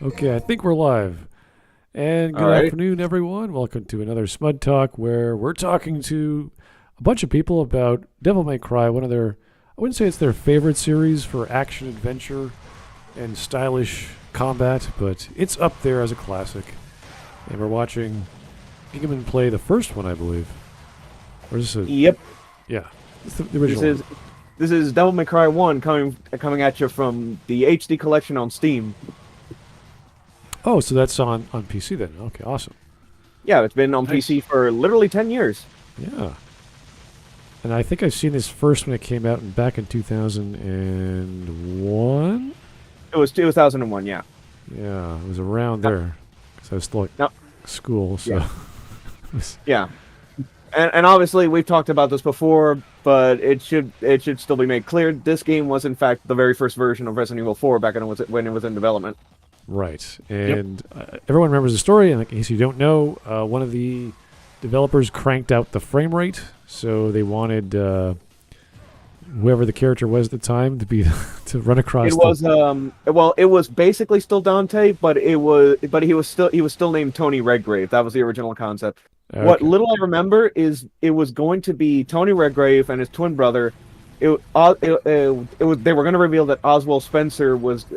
Okay, I think we're live. And All good right. afternoon, everyone. Welcome to another Smudtalk, where we're talking to a bunch of people about Devil May Cry, one of their, I wouldn't say it's their favorite series for action adventure and stylish combat, but it's up there as a classic. And we're watching Gingaman play the first one, I believe. Or is this a, Yep. yeah, it's the This original one. is this is Devil May Cry 1 coming at you from the HD collection on Steam. Oh, so that's on PC then. Okay, awesome. Yeah, it's been on Nice. PC for literally 10 years. Yeah. And I think I've seen this first when it came out back in 2001. It was 2001, yeah. Yeah, it was around Now, there because I was still at now, school. So, yeah. it was- Yeah. And obviously we've talked about this before, but it should still be made clear this game was in fact the very first version of Resident Evil 4 back when it was in development. right. Yep. And everyone remembers the story. And in case you don't know, one of the developers cranked out the frame rate, so they wanted whoever the character was at the time to be to run across It the. was well, it was basically still Dante, but he was still named Tony Redgrave. That was the original concept. What Okay. little I remember is it was going to be Tony Redgrave and his twin brother. It was they were going to reveal that Oswald Spencer was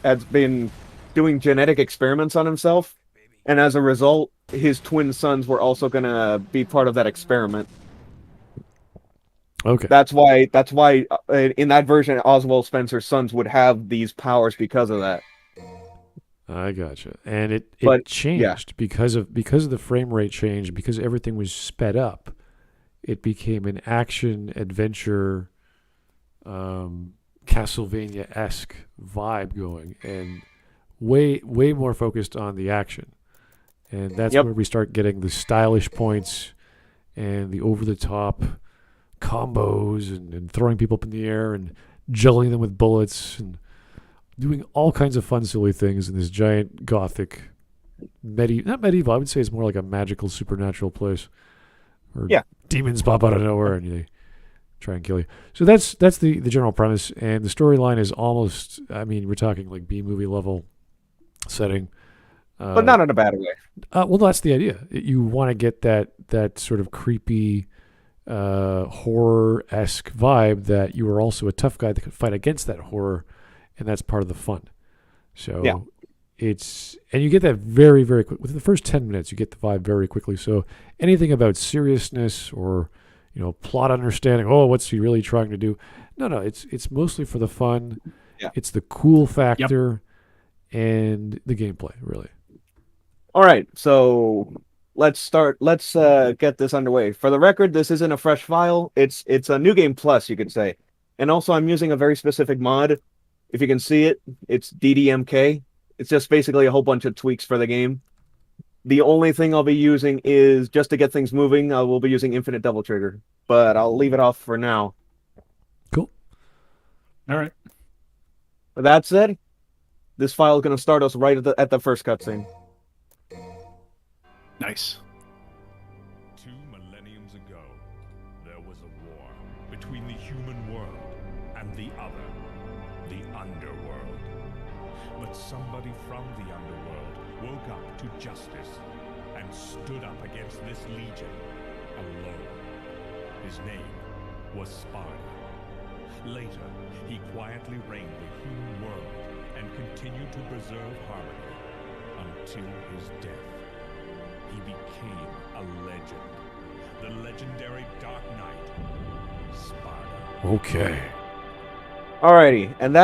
had been doing genetic experiments on himself, and as a result, his twin sons were also going to be part of that experiment. Okay. That's why in that version, Oswald Spencer's sons would have these powers because of that. I gotcha. And it But yeah, changed because of the frame rate change, because everything was sped up. It became an action adventure, Castlevania esque vibe going, and way more focused on the action. And that's yep. where we start getting the stylish points and the over the top combos and throwing people up in the air and juggling them with bullets and doing all kinds of fun, silly things in this giant gothic, not medieval. I would say it's more like a magical, supernatural place where Yeah. demons pop out of nowhere and they try and kill you. So that's the general premise, and the storyline is almost. I mean, we're talking like B movie level setting. But not in a bad way. Well, that's the idea. You want to get that sort of creepy, horror esque vibe that you are also a tough guy that could fight against that horror, and that's part of the fun. Yeah. So and you get that very, very quick. Within the first 10 minutes, you get the vibe very quickly. So anything about seriousness or, plot understanding, oh, what's he really trying to do? No, it's mostly for the fun. Yeah. It's the cool factor and the gameplay, really. All right, so let's start. Let's get this underway. For the record, this isn't a fresh file. It's a new game plus, you could say. And also, I'm using a very specific mod. If you can see it, it's DDMK. It's just basically a whole bunch of tweaks for the game. The only thing I'll be using is just to get things moving. I will be using Infinite Double Trigger, but I'll leave it off for now. Cool. All right. With that said, this file is going to start us right at the first cutscene. Nice. 2 millenniums ago, there was a war between the human world and the other, the underworld. But somebody from the underworld woke up to justice and stood up against this legion alone. His name was Sparta. Later, he quietly reigned the human world and continued to preserve harmony until his death. He became a legend. The legendary Dark Knight, Sparta. Okay. Alrighty, and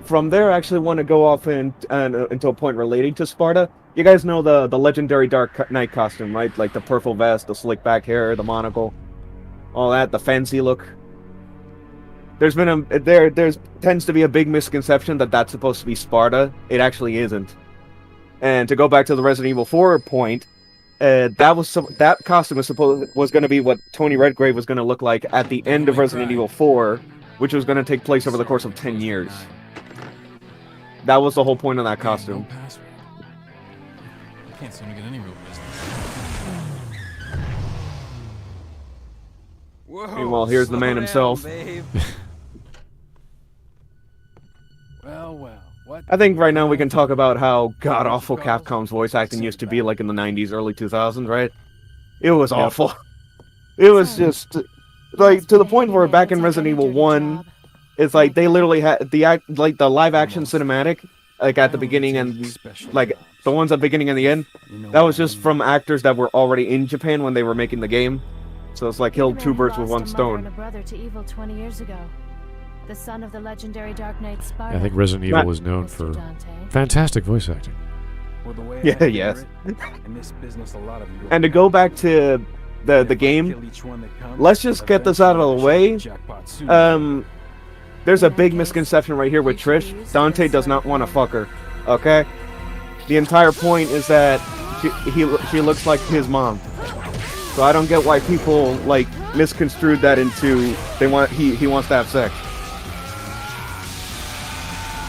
from there I actually want to go off into a point relating to Sparta. You guys know the legendary Dark Knight costume, right? Like the purple vest, the slick back hair, the monocle, all that, the fancy look. There's tends to be a big misconception that that's supposed to be Sparta. It actually isn't. And to go back to the Resident Evil 4 point, that costume was going to be what Tony Redgrave was going to look like at the end of Resident Evil 4, which was going to take place over the course of 10 years. That was the whole point of that costume. No password. I can't seem to get any real business. Whoa, Meanwhile, here's the man slow himself. down, babe. Well, what I think right now we can talk about how god-awful Capcom's voice acting used to be like in the 90s, early 2000s, right? It was awful. It was just, like, to the point where back in Resident Evil 1, it's like they literally had the live-action cinematic, like at the beginning and, like, the ones at the beginning and the end, that was just from actors that were already in Japan when they were making the game. So it's like killed two birds with one stone. Brother to evil 20 years ago. The son of the legendary Dark Knight Sparta. I think Resident Evil was known for fantastic voice acting. Yeah, yes. And to go back to the game, let's just get this out of the way. There's a big misconception right here with Trish. Dante does not want to fuck her, okay? The entire point is that she looks like his mom. So I don't get why people, like, misconstrued that into he wants to have sex.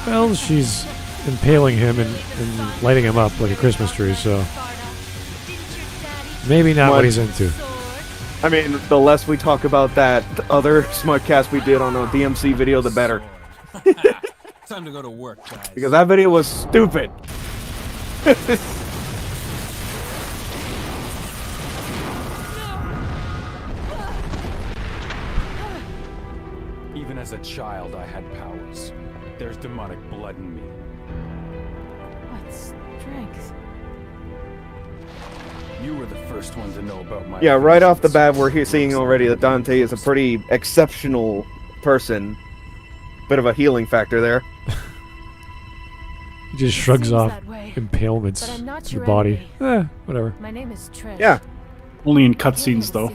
Well, she's impaling him and lighting him up like a Christmas tree, so maybe not what he's into. I mean, the less we talk about that other Smudcast we did on a DMC video, the better. Time to go to work, guys. Because that video was stupid. Even as a child, I had powers. There's demonic blood in me. What strength? You were the first one to know about my... Yeah, right off the bat, we're seeing already that Dante is a pretty exceptional person. Bit of a healing factor there. He just shrugs off impalements to the body. Whatever. My name is Trish. Yeah. Only in cutscenes, though.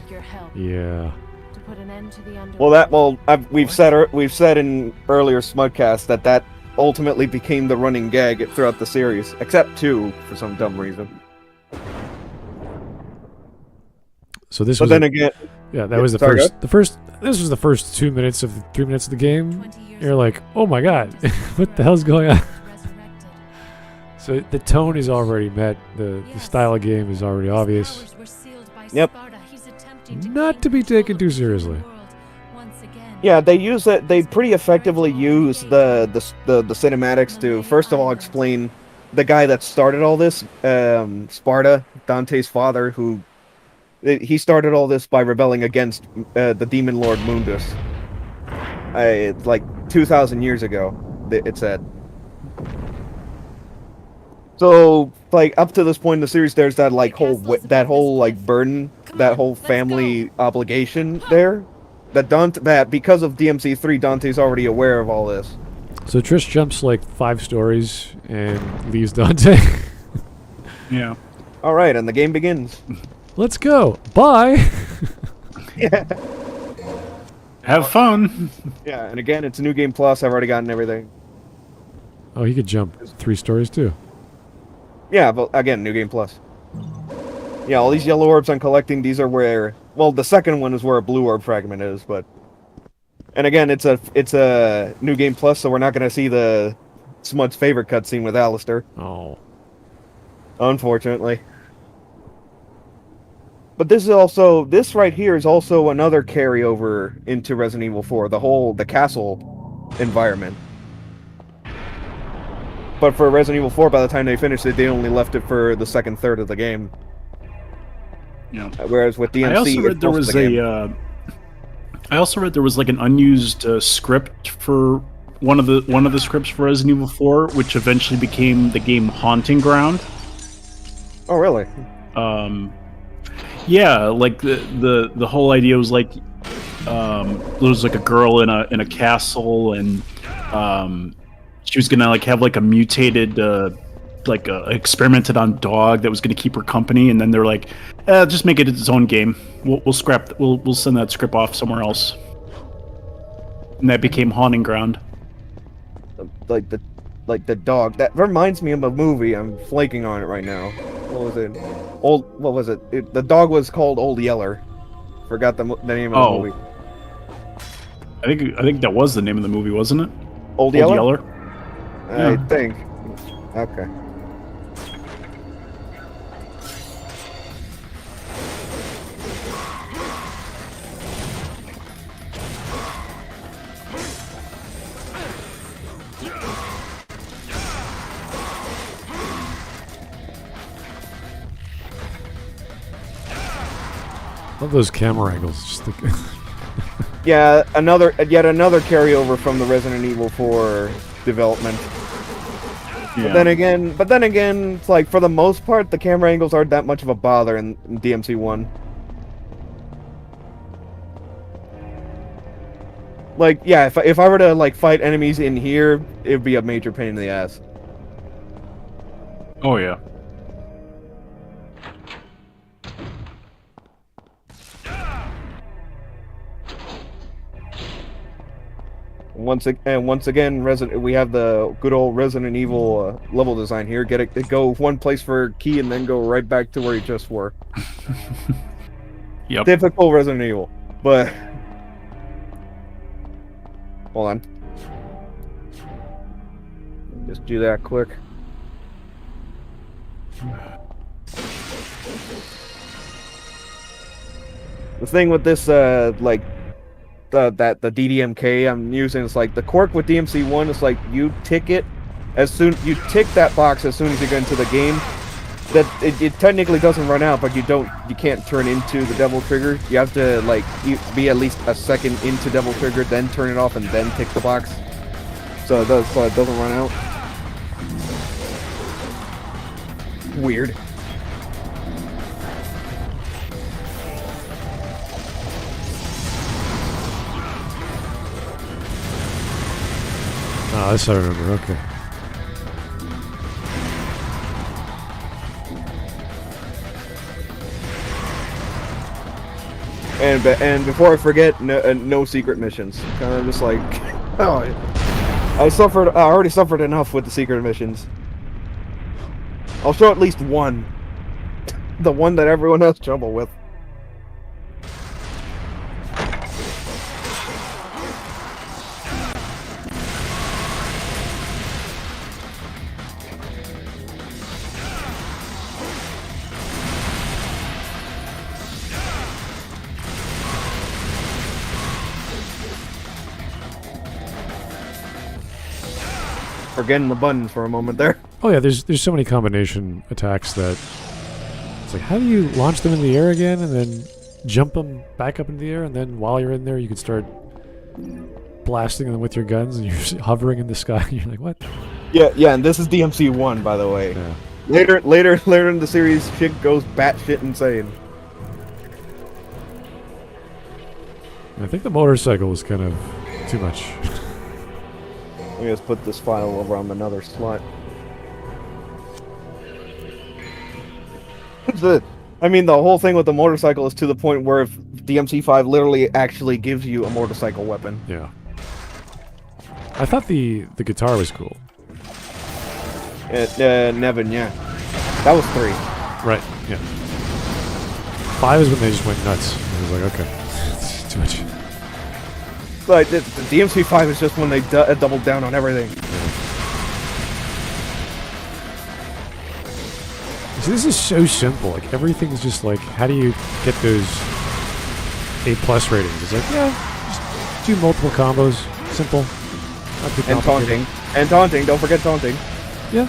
Yeah. To put an end to the we've said in earlier Smudcasts that ultimately became the running gag throughout the series, except 2 for some dumb reason. So this but was then again, yeah, that was this was the first 2 minutes of the 3 minutes of the game. You're like, oh my god, what the hell's going on? So the tone is already met. The style of game is already obvious. Yep. Not to be taken too seriously. Yeah, they pretty effectively use the cinematics to first of all explain the guy that started all this, Sparta, Dante's father, who he started all this by rebelling against the demon lord Mundus. Like 2,000 years ago, it said. So, like, up to this point in the series, there's that whole burden, that whole family obligation there. That because of DMC3, Dante's already aware of all this. So Trish jumps like 5 stories and leaves Dante. Yeah. All right, and the game begins. Let's go. Bye. Yeah. Have fun. Yeah, and again, it's New Game Plus. I've already gotten everything. Oh, he could jump 3 stories too. Yeah, but again, New Game Plus. Yeah, all these yellow orbs I'm collecting, these are where... Well, the second one is where a blue orb fragment is, but... And again, it's a New Game Plus, so we're not going to see the Smud's favorite cutscene with Alistair. Oh. Unfortunately. But this right here is also another carryover into Resident Evil 4, the castle environment. But for Resident Evil 4, by the time they finished it, they only left it for the second third of the game. Yeah. Whereas with DMC, I also read there was like an unused script for one of the scripts for Resident Evil 4, which eventually became the game Haunting Ground. Oh, really? Yeah, like the whole idea was like there was like a girl in a castle, and she was gonna like have like a mutated experimented on dog that was gonna keep her company, and then they're like, just make it its own game. We'll send that script off somewhere else, and that became Haunting Ground. Like the dog. That reminds me of a movie. I'm flaking on it right now. What was it? What was it? The dog was called Old Yeller. Forgot the name of the movie. I think that was the name of the movie, wasn't it? Old Yeller? Yeller? I think. Okay. Love those camera angles. Just Yeah, yet another carryover from the Resident Evil 4 development. Yeah. But then again, it's like for the most part, the camera angles aren't that much of a bother in DMC1. Like, yeah, if I were to like fight enemies in here, it'd be a major pain in the ass. Oh yeah. Once again, we have the good old Resident Evil level design here. Go one place for a key and then go right back to where you just were. Yep. Typical Resident Evil, but hold on. Just do that quick. The thing with this, like, the DDMK I'm using is like the quirk with DMC1 is like you tick that box as soon as you get into the game. That it technically doesn't run out, but you can't turn into the Devil Trigger. You have to like be at least a second into Devil Trigger, then turn it off, and then tick the box. So it doesn't run out. Weird. Oh, this I remember. Okay. And before I forget, no secret missions. Kind of just like, oh, I already suffered enough with the secret missions. I'll show at least one. The one that everyone has trouble with. Forgetting the buttons for a moment there. Oh yeah, there's so many combination attacks that it's like, how do you launch them in the air again and then jump them back up into the air, and then while you're in there you can start blasting them with your guns and you're hovering in the sky and you're like, what? Yeah, and this is DMC1, by the way. Yeah. Later in the series, shit goes batshit insane. I think the motorcycle was kind of too much. Let me just put this file over on another slot. I mean, the whole thing with the motorcycle is to the point where if DMC5 literally actually gives you a motorcycle weapon. Yeah. I thought the guitar was cool. Nevin, yeah. That was 3. Right, yeah. 5 is when they just went nuts. I was like, okay, it's too much. Like, the DMC5 is just when they doubled down on everything. See, this is so simple. Like, everything's just like, how do you get those A+ ratings? It's like, yeah, just do multiple combos. Simple. Not too And complicated. taunting. Don't forget taunting. Yeah.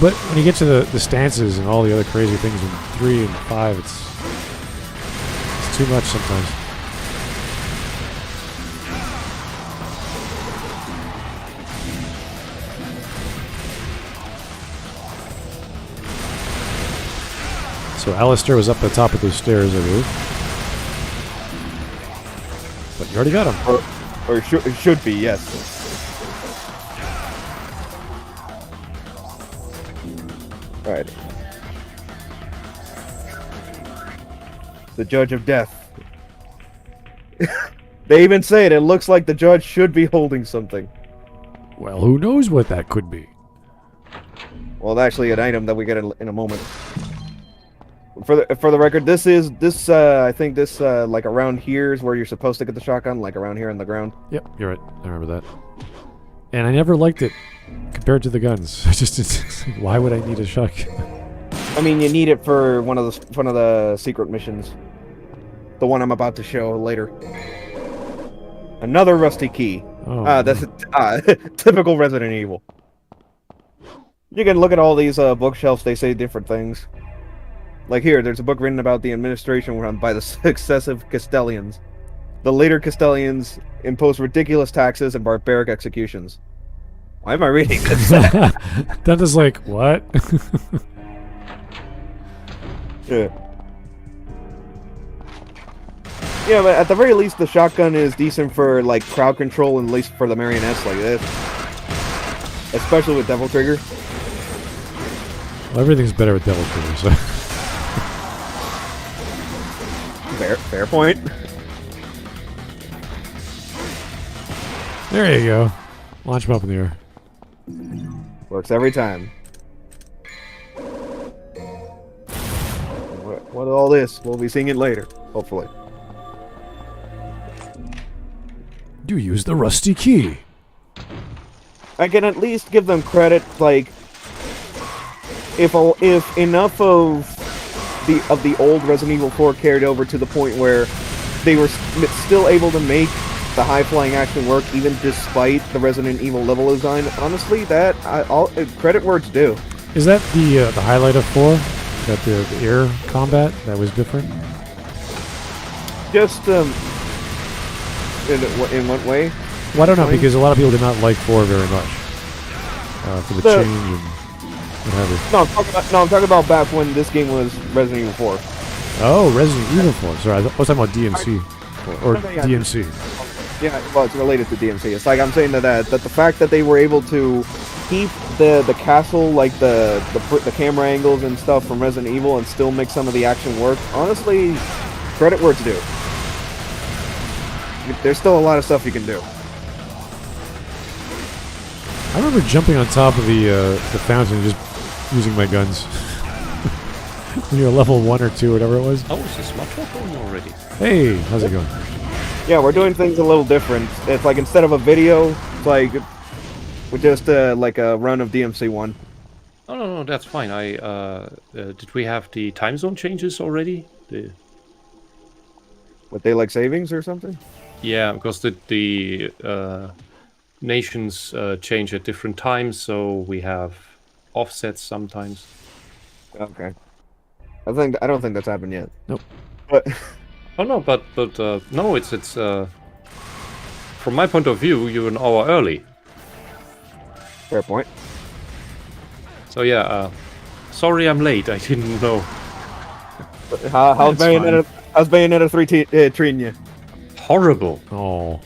But when you get to the stances and all the other crazy things in 3 and 5, it's too much sometimes. So Alistair was up the top of those stairs, I believe. But you already got him. Or it should be, yes. Alright. The Judge of Death. They even say it looks like the judge should be holding something. Well, who knows what that could be? Well, actually an item that we get in a moment. For the record, I think this like around here is where you're supposed to get the shotgun, like around here on the ground. Yep, you're right. I remember that. And I never liked it compared to the guns. It's like, why would I need a shotgun? I mean, you need it for one of the secret missions. The one I'm about to show later. Another rusty key. Oh, That's typical Resident Evil. You can look at all these bookshelves. They say different things. Like here, there's a book written about the administration run by the successive Castellians. The later Castellians imposed ridiculous taxes and barbaric executions. Why am I reading this? Dunn like, what? Yeah. Yeah, but at the very least, the shotgun is decent for like crowd control, and at least for the marionettes like this. Especially with Devil Trigger. Well, everything's better with Devil Trigger, so. Fair point. There you go. Launch him up in the air. Works every time. What all this? We'll be seeing it later, hopefully. You use the rusty key. I can at least give them credit, like if enough of the old Resident Evil 4 carried over to the point where they were still able to make the high-flying action work even despite the Resident Evil level design. Honestly, that credit where it's due. Is that the highlight of 4? That the air combat that was different? Just in what way? Well, I don't know, because a lot of people did not like 4 very much for the change and what have you. No, I'm talking about back when this game was Resident Evil 4. Oh, Resident Evil 4. Sorry, I was talking about DMC. Or DMC. Yeah, well, it's related to DMC. It's like I'm saying that the fact that they were able to keep the castle, like the camera angles and stuff from Resident Evil, and still make some of the action work. Honestly, credit where it's due. There's still a lot of stuff you can do. I remember jumping on top of the fountain and just using my guns. When you're level 1 or 2 or whatever it was. Oh, is this Smudtalk going already? Hey, how's it going? Yeah, we're doing things a little different. It's like instead of a video, it's like we're just like a run of DMC1. Oh, no, that's fine. Did we have the time zone changes already? What, daylight savings or something? Yeah, because the nations change at different times, so we have offsets sometimes. Okay. I don't think that's happened yet. Nope. But oh no, but no, it's from my point of view, you're an hour early. Fair point. So yeah, sorry I'm late. I didn't know. How's Bayonetta 3 treating you? Horrible. Oh.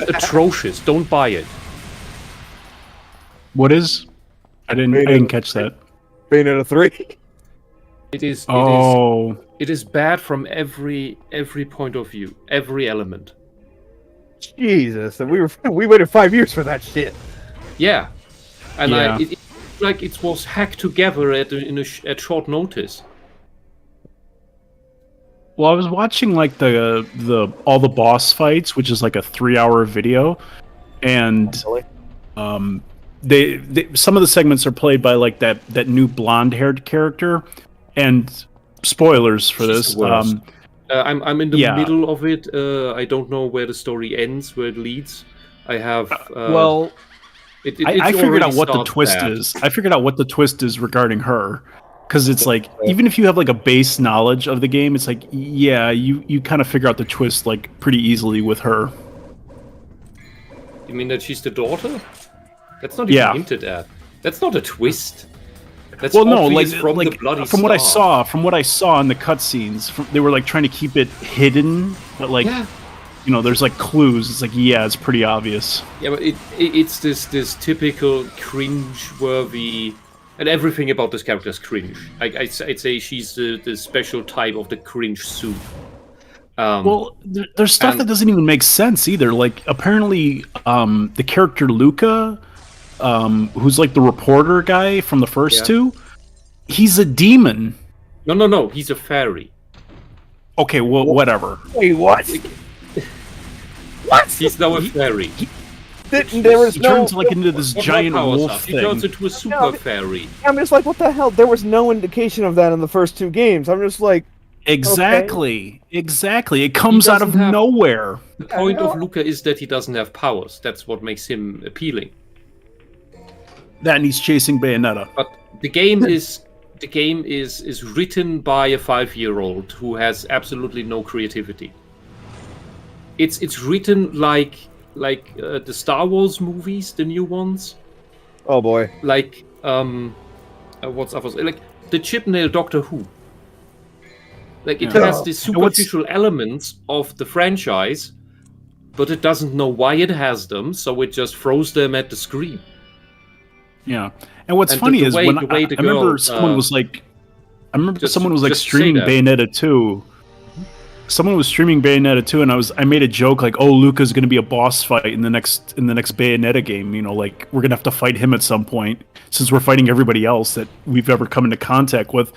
Atrocious. Don't buy it. What is? I didn't catch that. Bayonetta 3. It is. Oh. It is bad from every point of view, every element. Jesus, and we waited 5 years for that shit. Yeah, and Yeah. it was hacked together at short notice. Well, I was watching like the all the boss fights, which is like a 3-hour video, and they some of the segments are played by like that new blonde-haired character, and spoilers for this. I'm in the middle of it. I don't know where the story ends, where it leads. I have I figured out what the twist is. I figured out what the twist is regarding her. Because it's like, even if you have like a base knowledge of the game, it's like, yeah, you kind of figure out the twist like pretty easily with her. You mean that she's the daughter? That's not even hinted at. That's not a twist. That's well, no, like from the bloody from what I star. saw in the cutscenes, they were like trying to keep it hidden, but like, you know, there's like clues. It's like, yeah, it's pretty obvious. Yeah, but it's this typical cringe-worthy. And everything about this character is cringe. I'd say she's the special type of the cringe soup. Well, there's stuff that doesn't even make sense either. Like, apparently, the character Luca, who's like the reporter guy from the first two, he's a demon. No, he's a fairy. Okay, well, whatever. Wait, what? What? He's now a fairy. He turns like into this giant wolf thing. He turns into a super fairy. I'm just like, what the hell? There was no indication of that in the first 2 games. I'm just like, exactly. It comes out of nowhere. The point of Luca is that he doesn't have powers. That's what makes him appealing. That and he's chasing Bayonetta. But the game is the game is written by a 5-year-old who has absolutely no creativity. It's written like the Star Wars movies, the new ones. Oh boy. Like what's up? Like the Chibnall Doctor Who. Like it has the superficial elements of the franchise, but it doesn't know why it has them, so it just throws them at the screen. Yeah, and what's funny is when I remember someone was like, streaming Bayonetta 2. Someone was streaming Bayonetta 2, and I made a joke like, "Oh, Luca's going to be a boss fight in the next Bayonetta game. You know, like we're going to have to fight him at some point since we're fighting everybody else that we've ever come into contact with."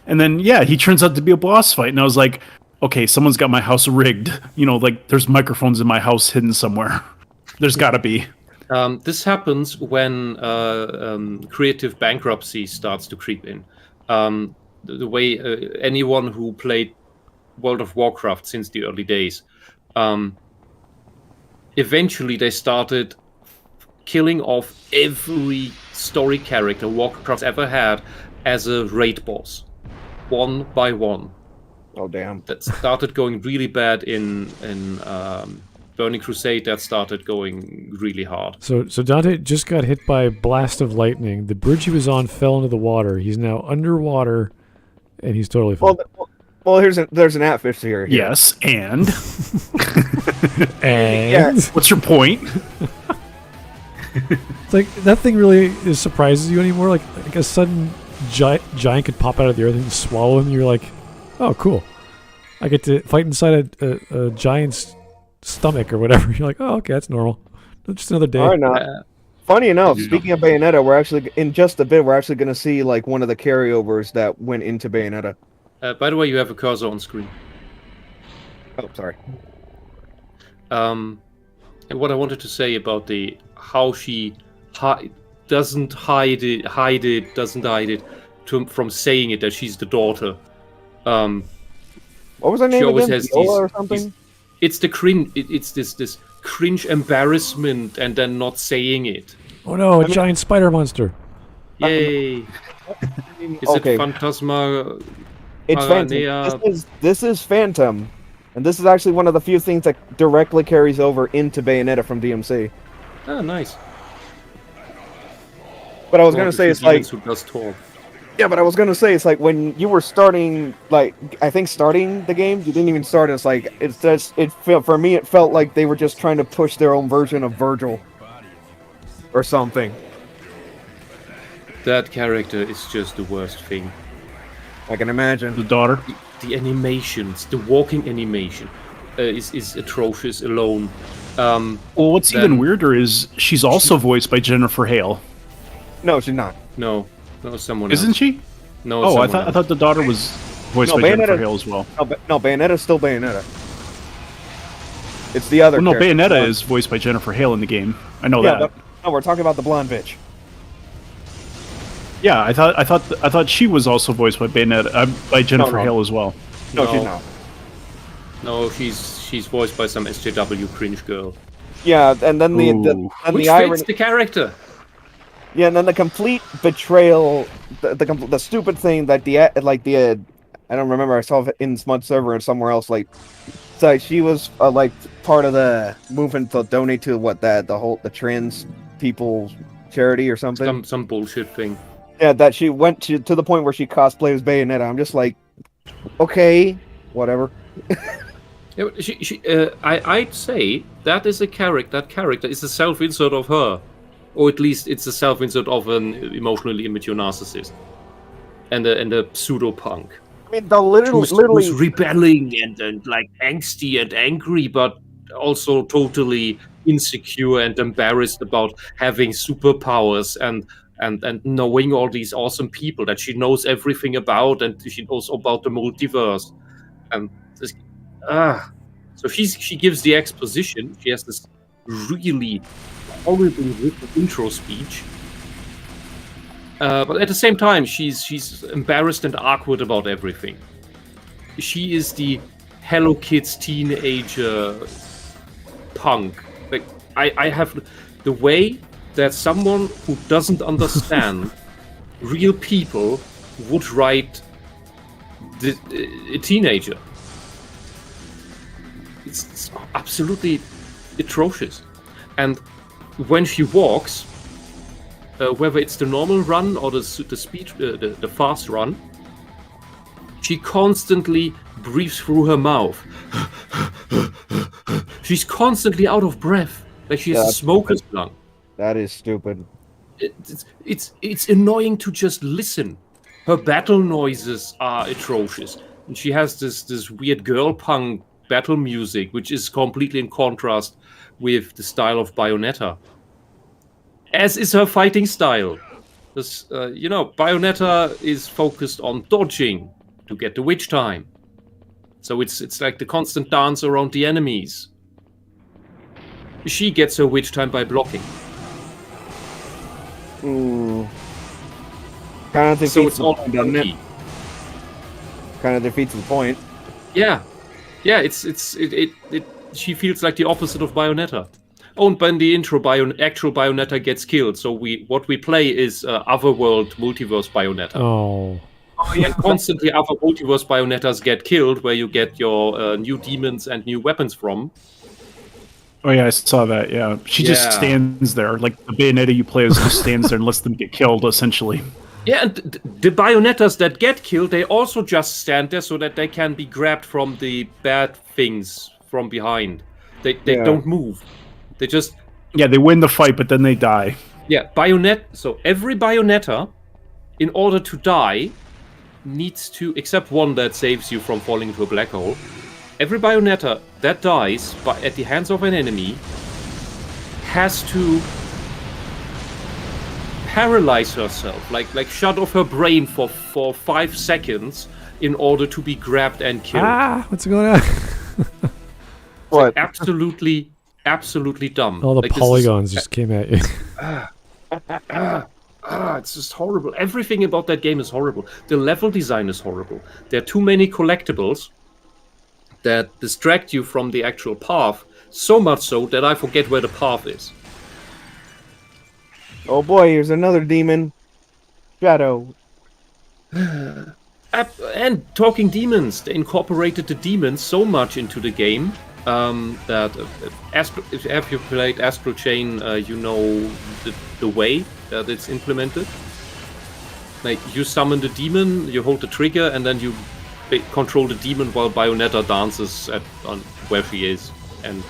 And then he turns out to be a boss fight, and I was like, "Okay, someone's got my house rigged. You know, like there's microphones in my house hidden somewhere. There's got to be." This happens when creative bankruptcy starts to creep in. The way anyone who played World of Warcraft since the early days, eventually they started killing off every story character Warcraft ever had as a raid boss, one by one. Oh damn! That started going really bad in Burning Crusade. That started going really hard. So Dante just got hit by a blast of lightning. The bridge he was on fell into the water. He's now underwater, and he's totally fine. Well, there's an atfish here. Yes, and and what's your point? It's like that thing really surprises you anymore. Like a sudden giant could pop out of the earth and swallow him. And you're like, oh, cool. I get to fight inside a giant's stomach or whatever. You're like, oh, okay, that's normal. Just another day. All right, funny enough, speaking of Bayonetta, we're actually in just a bit. We're actually going to see like one of the carryovers that went into Bayonetta. By the way, you have a cursor on screen. Oh, sorry. And what I wanted to say about how she doesn't hide it from saying it that she's the daughter. What was her name again? Viola or something? It's the cringe. It's this cringe embarrassment and then not saying it. Oh no, giant spider monster! Yay! Is it Phantasma? It's Phantom. This is Phantom, and this is actually one of the few things that directly carries over into Bayonetta from DMC. Oh, nice. But I was gonna say it's like. Who does talk. Yeah, but I was gonna say it's like when you were starting, like I think starting the game, you didn't even start. It's like for me, it felt like they were just trying to push their own version of Virgil, or something. That character is just the worst thing. I can imagine. The daughter. The animations, the walking animation, is atrocious alone. Well, what's even weirder is she's also voiced by Jennifer Hale. No, she's not. No, someone else. Isn't she? No. Oh, I thought the daughter was voiced by Jennifer Hale as well. No, Bayonetta's still Bayonetta. It's the other. Well, no, Bayonetta is voiced by Jennifer Hale in the game. I know that. No, we're talking about the blonde bitch. Yeah, I thought she was also voiced by Bayonetta, by Jennifer Hale as well. No, she's not. No, she's voiced by some SJW cringe girl. Yeah, and then Which the irony, fits the character. Yeah, and then the complete betrayal, the stupid thing that I don't remember. I saw it in Smud server and somewhere else. Like, so she was like part of the movement to donate to the trans people charity or something. Some bullshit thing. Yeah, that she went to the point where she cosplays Bayonetta. I'm just like, okay, whatever. Yeah, I'd say that is a character. That character is a self-insert of her, or at least it's a self-insert of an emotionally immature narcissist, and a pseudo punk. I mean, literally who's rebelling and like angsty and angry, but also totally insecure and embarrassed about having superpowers and knowing all these awesome people that she knows everything about, and she knows about the multiverse, and so she gives the exposition. She has this really horribly written intro speech, but at the same time she's embarrassed and awkward about everything. She is the Hello Kids teenager punk. Like I have the way that someone who doesn't understand real people would write a teenager. It's absolutely atrocious. And when she walks, whether it's the normal run or the speed, the fast run, she constantly breathes through her mouth. She's constantly out of breath, like she has a smoker's lung. That is stupid. It's annoying to just listen. Her battle noises are atrocious, and she has this weird girl punk battle music, which is completely in contrast with the style of Bayonetta. As is her fighting style. This, Bayonetta is focused on dodging to get the witch time. So it's like the constant dance around the enemies. She gets her witch time by blocking. Kind of defeats So it's the all point, doesn't it? funky. Kind of defeats the point. Yeah. She feels like the opposite of Bayonetta. Oh, and in the intro, actual Bayonetta gets killed. So what we play is Otherworld Multiverse Bayonetta. Oh. And constantly other Multiverse Bayonettas get killed, where you get your new demons and new weapons from. Oh yeah, I saw that. Yeah, she just stands there, like the Bayonetta you play as just stands there and lets them get killed, essentially. Yeah, and the Bayonettas that get killed, they also just stand there so that they can be grabbed from the bad things from behind. They don't move. They just... Yeah, they win the fight, but then they die. Yeah, so every Bayonetta, in order to die, needs to... Except one that saves you from falling into a black hole. Every Bayonetta that dies at the hands of an enemy has to paralyze herself, like shut off her brain for 5 seconds in order to be grabbed and killed. What's going on? What? Absolutely dumb. All the polygons just came at you. It's just horrible. Everything about that game is horrible. The level design is horrible. There are too many collectibles that distract you from the actual path, so much so that I forget where the path is. Oh boy, here's another demon. Shadow. And talking demons, they incorporated the demons so much into the game that if you played Astral Chain, you know the way that it's implemented. Like, you summon the demon, you hold the trigger, and then you control the demon while Bayonetta dances on where she is, and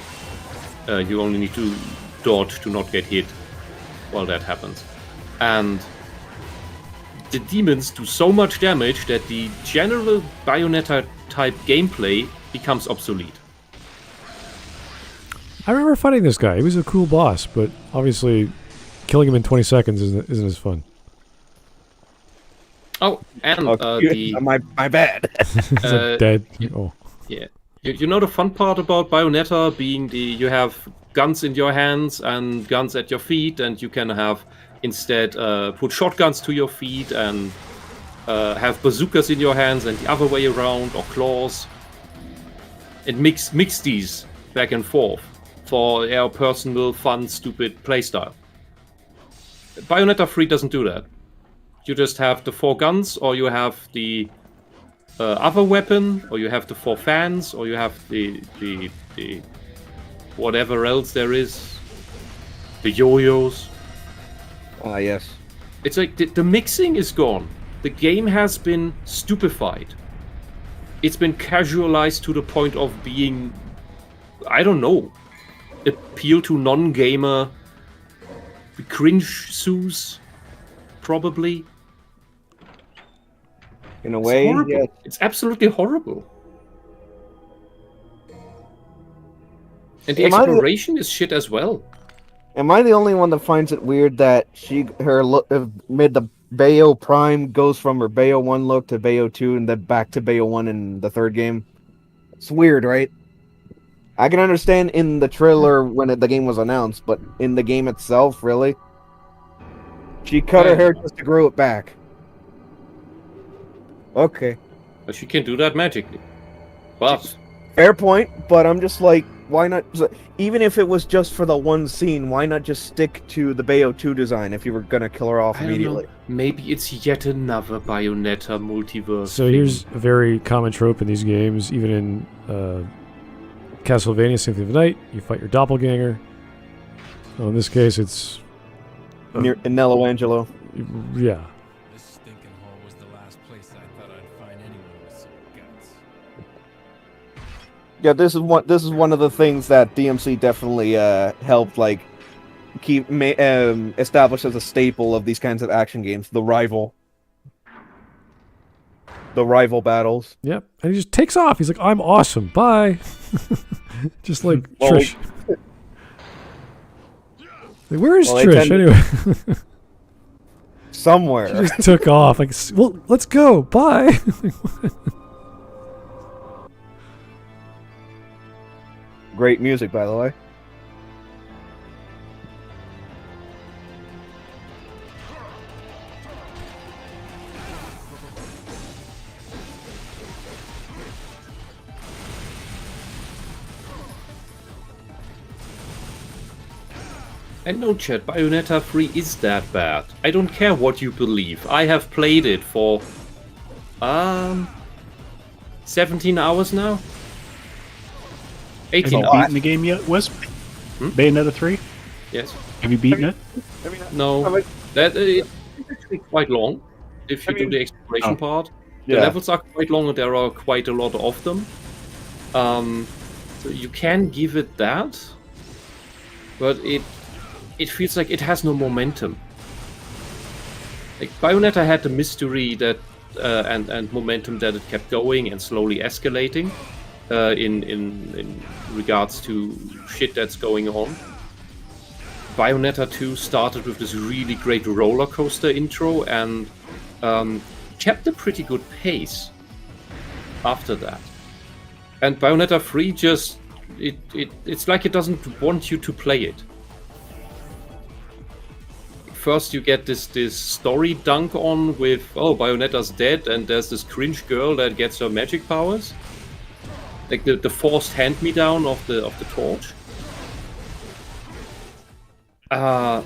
you only need to dodge to not get hit while that happens. And the demons do so much damage that the general Bayonetta type gameplay becomes obsolete. I remember fighting this guy. He was a cool boss, but obviously killing him in 20 seconds isn't as fun. Oh, and my bad. Dead. Yeah. You know the fun part about Bayonetta being you have guns in your hands and guns at your feet, and you can have instead put shotguns to your feet and have bazookas in your hands and the other way around, or claws, and mix these back and forth for our personal, fun, stupid playstyle. Bayonetta 3 doesn't do that. You just have the 4 guns, or you have the other weapon, or you have the 4 fans, or you have the whatever else there is, the yo-yos. Yes. It's like the mixing is gone. The game has been stupefied. It's been casualized to the point of being, I don't know, appeal to non-gamer cringe-soos, probably. In a way, yeah. It's absolutely horrible. And the exploration is shit as well. Am I the only one that finds it weird that her look mid the Bayo Prime goes from her Bayo 1 look to Bayo 2 and then back to Bayo 1 in the third game? It's weird, right? I can understand in the trailer when the game was announced, but in the game itself, really? She cut her hair just to grow it back. Okay. But she can do that magically. But fair point, but I'm just like, why not? Even if it was just for the one scene, why not just stick to the Bayo 2 design if you were gonna kill her off I don't immediately? know. Maybe it's yet another Bayonetta multiverse. So thing. here's a very common trope in these games, even in Castlevania Symphony of the Night. You fight your doppelganger. Well, in this case, it's Near Nello Angelo. yeah. This stinking hole was the last place I thought I'd find anyone with some guts. Yeah, this is one of the things that DMC definitely helped like keep establish as a staple of these kinds of action games. The rival battles. Yep. And he just takes off. He's like, I'm awesome. Bye. Just like Well, Trish. Like, where is well, they Trish tend anyway? Somewhere. She just took off. Like, well, let's go. Bye. Great music, by the way. And no chat, Bayonetta 3 is that bad. I don't care what you believe. I have played it for 17 hours now. Have 18 you hours. beaten the game yet, Wisp? Bayonetta 3? Yes. Have you beaten it? No. That it's actually quite long. If you do the exploration part, the levels are quite long and there are quite a lot of them. So you can give it that, but it feels like it has no momentum. Like Bayonetta had the mystery that and momentum that it kept going and slowly escalating in regards to shit that's going on. Bayonetta 2 started with this really great roller coaster intro and kept a pretty good pace after that. And Bayonetta 3 just it's like it doesn't want you to play it. First you get this story dunk on with Bayonetta's dead and there's this cringe girl that gets her magic powers. Like the forced hand-me-down of the torch. And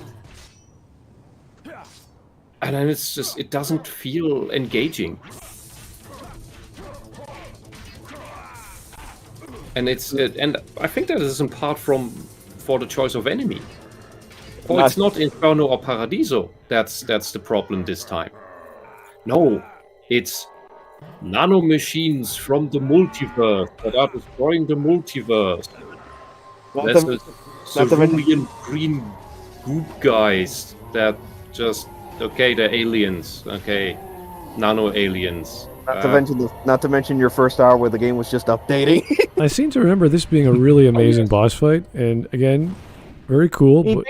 then it's just it doesn't feel engaging. And and I think that is in part for the choice of enemy. Oh, it's not Inferno or Paradiso. That's the problem this time. No, it's nanomachines from the multiverse that are destroying the multiverse. There's a cerulean green goop guys that just they're aliens. Okay, nano aliens. Not to mention your first hour where the game was just updating. I seem to remember this being a really amazing boss fight, and again, very cool. But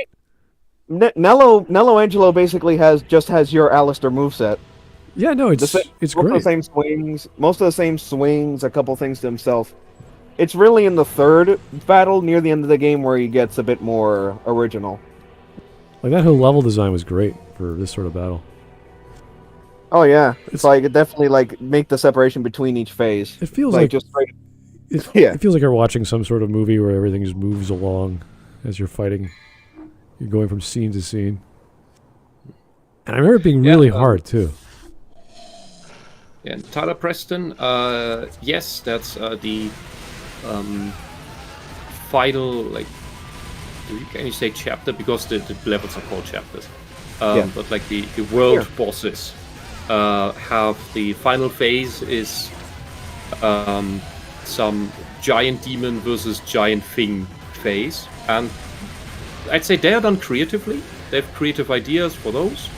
Nello Angelo basically has your Alistair moveset. yeah, no, it's great. Most of the same swings, a couple things to himself. It's really in the third battle near the end of the game where he gets a bit more original. Like that whole level design was great for this sort of battle. Oh yeah, it's like it definitely like make the separation between each phase. It feels like just right. It feels like you're watching some sort of movie where everything just moves along as you're fighting. You're going from scene to scene. And I remember it being really hard too. Yeah, Tyler Preston, yes, that's the final, like, can you say chapter? Because the levels are called chapters. But like the world bosses have the final phase is some giant demon versus giant thing phase. And I'd say they are done creatively. They have creative ideas for those.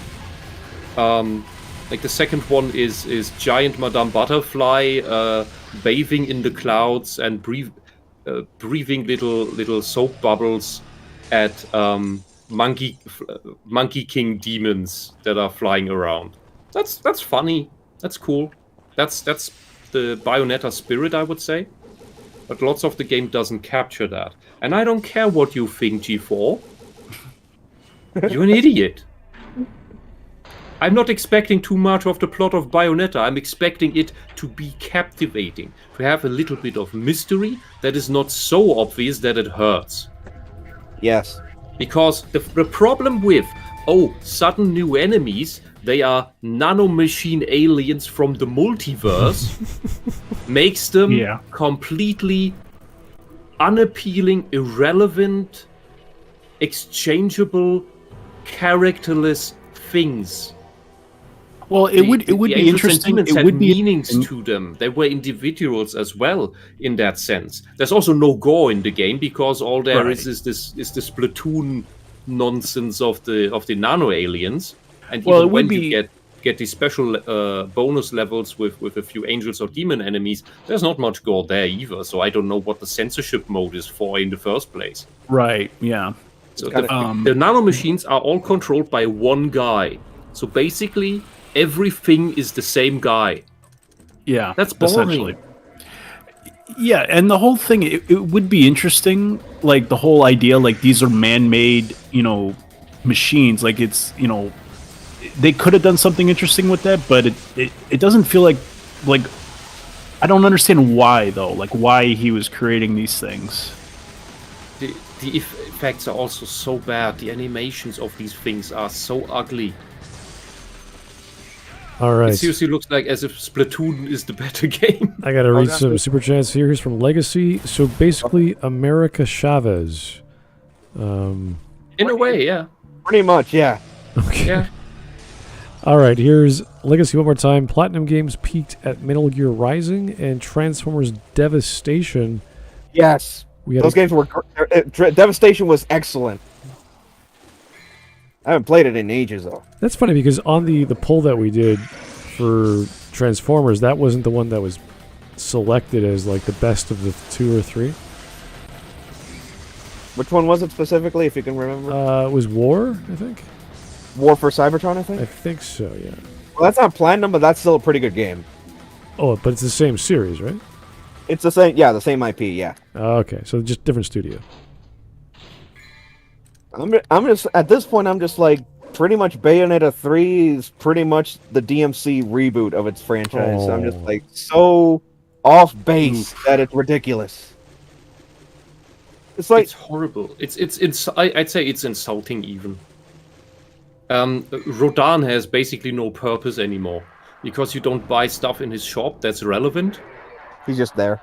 Like the second one is giant Madame Butterfly bathing in the clouds and breathing little soap bubbles at Monkey King demons that are flying around. That's funny. That's cool. That's the Bayonetta spirit, I would say. But lots of the game doesn't capture that. And I don't care what you think, G4. You're an idiot. I'm not expecting too much of the plot of Bayonetta. I'm expecting it to be captivating, to have a little bit of mystery that is not so obvious that it hurts. Yes. Because the problem with, sudden new enemies, they are nanomachine aliens from the multiverse, makes them completely unappealing, irrelevant, exchangeable, characterless things. Well, it would be interesting. It would be meanings to them. They were individuals as well in that sense. There's also no gore in the game because all there is this platoon nonsense of the nano aliens. And even when you get these special bonus levels with a few angels or demon enemies, there's not much gore there either. So I don't know what the censorship mode is for in the first place. Right. Yeah. So the nanomachines are all controlled by one guy. So basically, everything is the same guy. Yeah, that's boring. Yeah, and the whole thing, it would be interesting, like the whole idea, like these are man-made, machines. Like it's, they could have done something interesting with that, but it doesn't feel like I don't understand why though, like why he was creating these things. The effects are also so bad. The animations of these things are so ugly. All right. It seriously looks like as if Splatoon is the better game. I gotta read some super chats here. Here's from Legacy. So basically, America Chavez. In a way, yeah. Pretty much, yeah. Okay. Yeah. All right. Here's Legacy one more time. Platinum Games peaked at Metal Gear Rising and Transformers Devastation. Yes. Those games were. Devastation was excellent. I haven't played it in ages, though. That's funny because on the poll that we did for Transformers, that wasn't the one that was selected as like the best of the 2 or 3. Which one was it specifically, if you can remember? It was War, I think. War for Cybertron, I think? I think so, yeah. Well, that's not Platinum, but that's still a pretty good game. Oh, but it's the same series, right? It's the same, the same IP, yeah. Okay, so just different studio. I'm just at this point. I'm just like pretty much Bayonetta 3 is pretty much the DMC reboot of its franchise. So I'm just like so off base that it's ridiculous. It's like it's horrible. I'd say it's insulting even. Rodan has basically no purpose anymore because you don't buy stuff in his shop that's relevant. He's just there.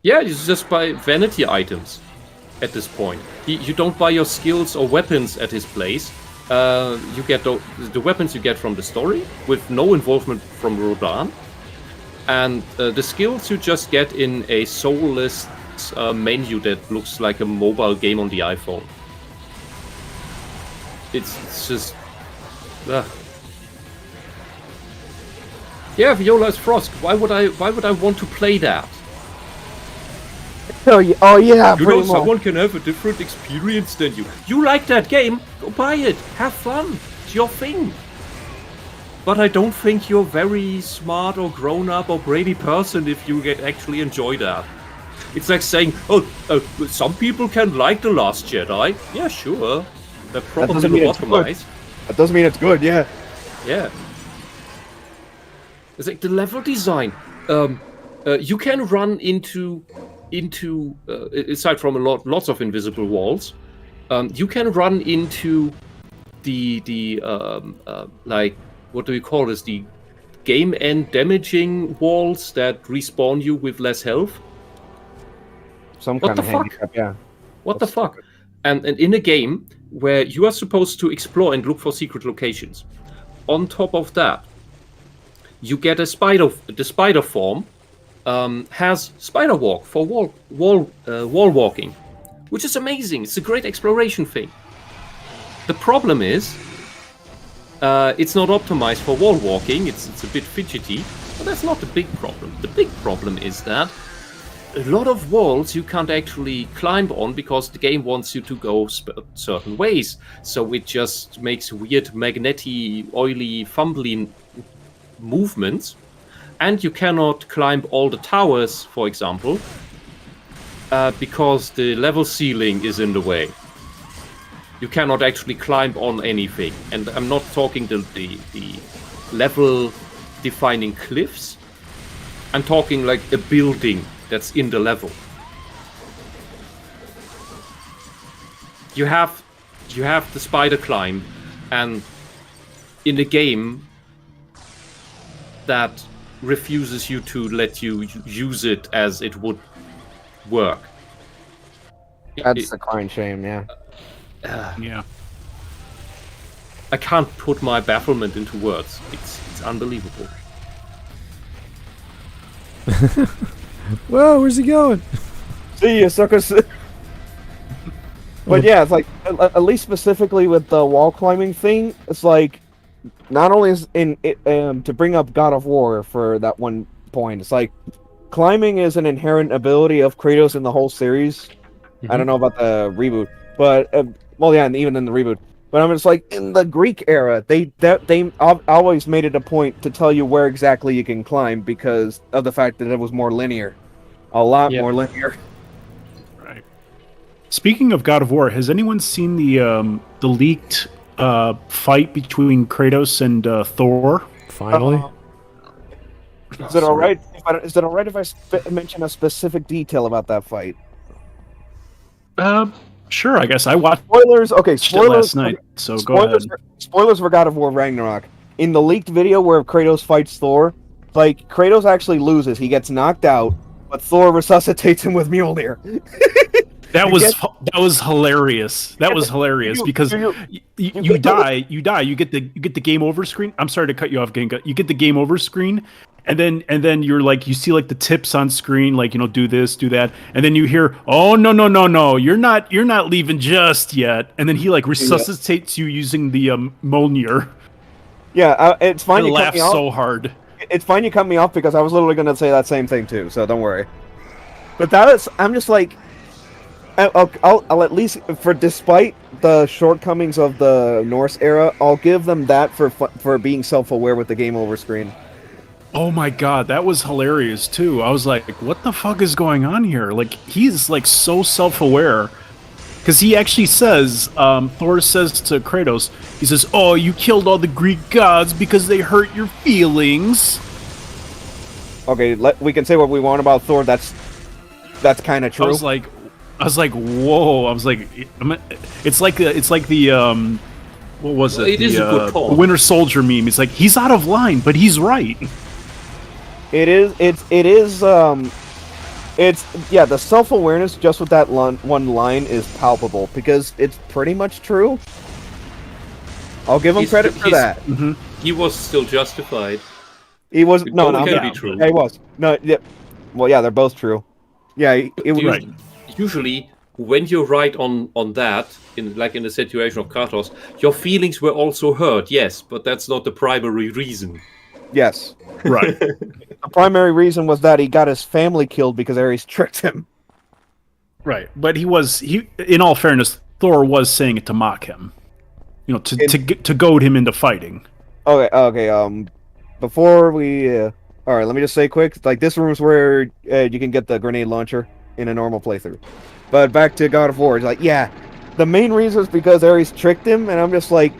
Yeah, you just buy vanity items. At this point, you don't buy your skills or weapons at his place. You get the weapons you get from the story with no involvement from Rodan, and the skills you just get in a soulless menu that looks like a mobile game on the iPhone. It's just, yeah, Viola's Frost. Why would I want to play that? Oh yeah, you know, someone can have a different experience than you. You like that game? Go buy it. Have fun. It's your thing. But I don't think you're very smart or grown-up or brainy person if you actually enjoy that. It's like saying, some people can like The Last Jedi. Yeah, sure. They're probably lobotomized. That doesn't mean it's good, yeah. Yeah. It's like the level design. You can run into aside from lots of invisible walls, you can run into the like, what do we call this? The game end damaging walls that respawn you with less health. Some kind of handicap, yeah. What the fuck? And in a game where you are supposed to explore and look for secret locations, on top of that, you get the spider form. Has spider walk for wall walking, which is amazing. It's a great exploration thing. The problem is, it's not optimized for wall walking. It's a bit fidgety, but that's not the big problem. The big problem is that a lot of walls you can't actually climb on because the game wants you to go certain ways. So it just makes weird magnety, oily, fumbling movements. And you cannot climb all the towers, for example, because the level ceiling is in the way. You cannot actually climb on anything, and I'm not talking the level defining cliffs. I'm talking like a building that's in the level. You have the spider climb, and in a game that refuses you to let you use it as it would work. That's a crying shame, yeah. Yeah. I can't put my bafflement into words. It's unbelievable. Whoa, where's he going? See you, suckers. But yeah, it's like, at least specifically with the wall climbing thing, it's like, not only is to bring up God of War for that one point, it's like, climbing is an inherent ability of Kratos in the whole series. I don't know about the reboot, but, well, yeah, and even in the reboot. But I'm just like, in the Greek era, they always made it a point to tell you where exactly you can climb because of the fact that it was more linear. A lot more linear. Right. Speaking of God of War, has anyone seen the leaked fight between Kratos and Thor? Finally. Is it all right? Is it all right if I mention a specific detail about that fight? Sure. I guess I watched. Spoilers. Okay, it spoilers last night. So go ahead. Spoilers for God of War Ragnarok. In the leaked video where Kratos fights Thor, like Kratos actually loses. He gets knocked out, but Thor resuscitates him with Mjolnir. That was hilarious. That was hilarious because you die. You get the game over screen. I'm sorry to cut you off, Genga. You get the game over screen, and then you're like, you see like the tips on screen, like, you know, do this, do that, and then you hear, oh no, you're not leaving just yet, and then he like resuscitates you using the Mjolnir. Yeah, it's fine. I You cut laughed me off. so hard. It's fine you cut me off because I was literally going to say that same thing too. So don't worry. But I'm just like, I'll at least despite the shortcomings of the Norse era, I'll give them that for being self-aware with the game over screen. Oh my god, that was hilarious too. I was like, what the fuck is going on here? Like, he's like so self-aware. Because he actually says, Thor says to Kratos, he says, oh, you killed all the Greek gods because they hurt your feelings. Okay, we can say what we want about Thor. That's kind of true. I was like, whoa. I was like, it's like the what was it? It is a good call. The Winter Soldier meme. It's like, he's out of line, but he's right. The self-awareness just with that one line is palpable because it's pretty much true. I'll give him credit for that. Mm-hmm. He was still justified. He was It no, can yeah, be true. yeah, he was no, yeah. Well, yeah, they're both true. Yeah, it was Right. Usually, when you're right on that, in the situation of Kratos, your feelings were also hurt. Yes, but that's not the primary reason. Yes. Right. The primary reason was that he got his family killed because Ares tricked him. Right. But he in all fairness, Thor was saying it to mock him. You know, to goad him into fighting. Okay. Before we all right, let me just say quick, like, this room's where you can get the grenade launcher in a normal playthrough. But back to God of War, it's like, yeah, the main reason is because Ares tricked him, and I'm just like,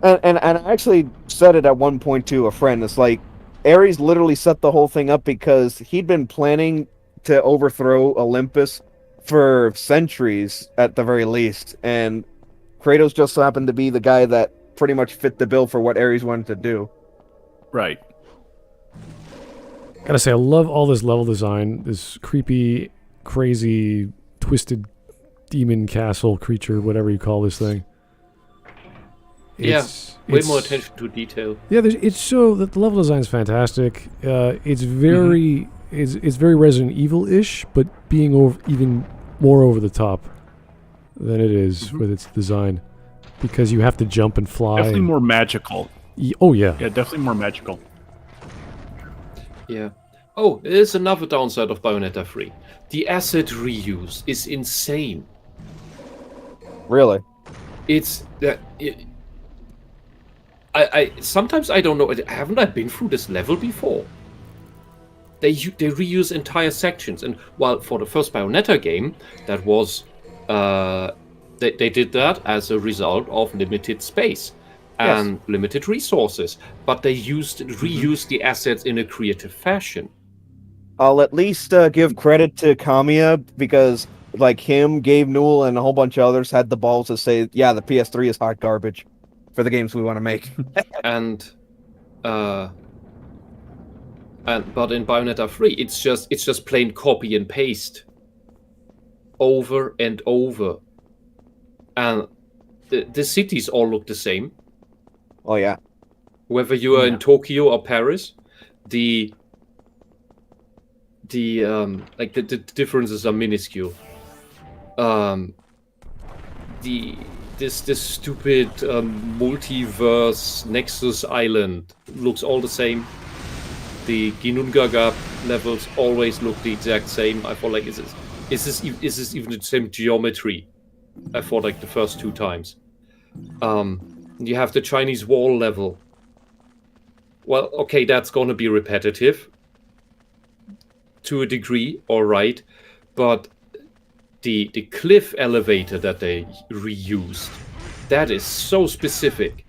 and I actually said it at one point to a friend. It's like, Ares literally set the whole thing up because he'd been planning to overthrow Olympus for centuries at the very least, and Kratos just happened to be the guy that pretty much fit the bill for what Ares wanted to do. Right. Gotta say, I love all this level design. This creepy, crazy, twisted demon castle creature, whatever you call this thing. Way more attention to detail. Yeah, it's so that the level design is fantastic. It's very, it's very Resident Evil-ish, but being even more over the top than it is with its design, because you have to jump and fly. Definitely more magical. Oh yeah. Yeah, definitely more magical. Yeah. Oh, there's another downside of Bayonetta 3. The asset reuse is insane. Really? It's that. I sometimes I don't know. Haven't I been through this level before? They reuse entire sections, and while for the first Bayonetta game, that was the they did that as a result of limited space and limited resources, but they reused the assets in a creative fashion. I'll at least give credit to Kamiya because, like him, Gabe Newell, and a whole bunch of others had the balls to say, "Yeah, the PS3 is hot garbage for the games we want to make." But in Bayonetta 3, it's just plain copy and paste, over and over, and the cities all look the same. Oh yeah. Whether you are in Tokyo or Paris, the differences are minuscule. This stupid multiverse Nexus Island looks all the same. The Ginungaga levels always look the exact same. I thought, like, is this even the same geometry? I thought, like, the first 2 times. You have the Chinese wall level. Well, okay, that's gonna be repetitive to a degree, all right, but the cliff elevator that they reused, that is so specific.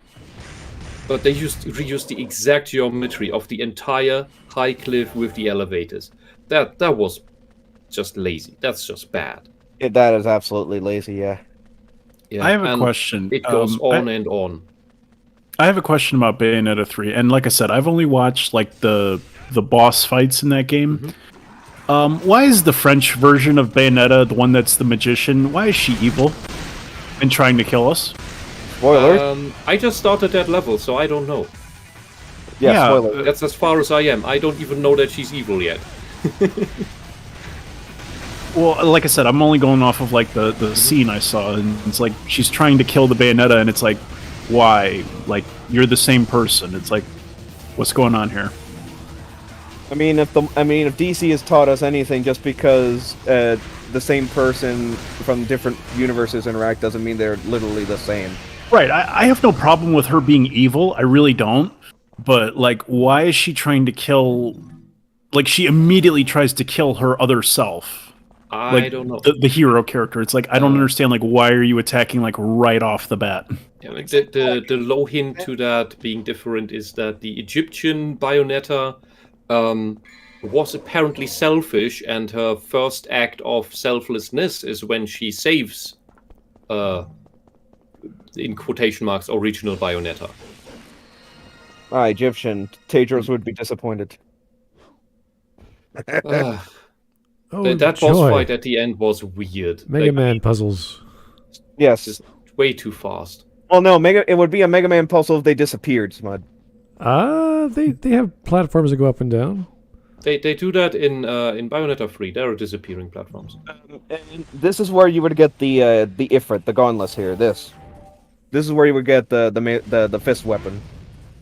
But they reused the exact geometry of the entire high cliff with the elevators. That was just lazy. That's just bad. That is absolutely lazy, yeah. I have a question. It goes on and on. I have a question about Bayonetta 3, and like I said, I've only watched like the boss fights in that game. Why is the French version of Bayonetta, the one that's the magician, why is she evil and trying to kill us? Spoiler. I just started that level, so I don't know. Yeah, spoiler. That's as far as I am. I don't even know that she's evil yet. Well, like I said, I'm only going off of like the scene I saw, and it's like she's trying to kill the Bayonetta, and it's like, why? Like, you're the same person. It's like, what's going on here? I mean, if DC has taught us anything, just because the same person from different universes interact doesn't mean they're literally the same. Right. I have no problem with her being evil. I really don't. But like, why is she trying to kill? Like, she immediately tries to kill her other self. I don't know. The hero character. It's like, I don't understand, like, why are you attacking, like, right off the bat? Yeah, like the low hint to that being different is that the Egyptian Bayonetta was apparently selfish, and her first act of selflessness is when she saves, in quotation marks, original Bayonetta. Egyptian. Tedros would be disappointed. That boss fight at the end was weird. Mega Man puzzles. Yes. Just way too fast. Well, no, it would be a Mega Man puzzle if they disappeared, Smud. They have platforms that go up and down. They do that in Bayonetta 3. There are disappearing platforms. And this is where you would get the Ifrit, the Gauntless here. This is where you would get the fist weapon.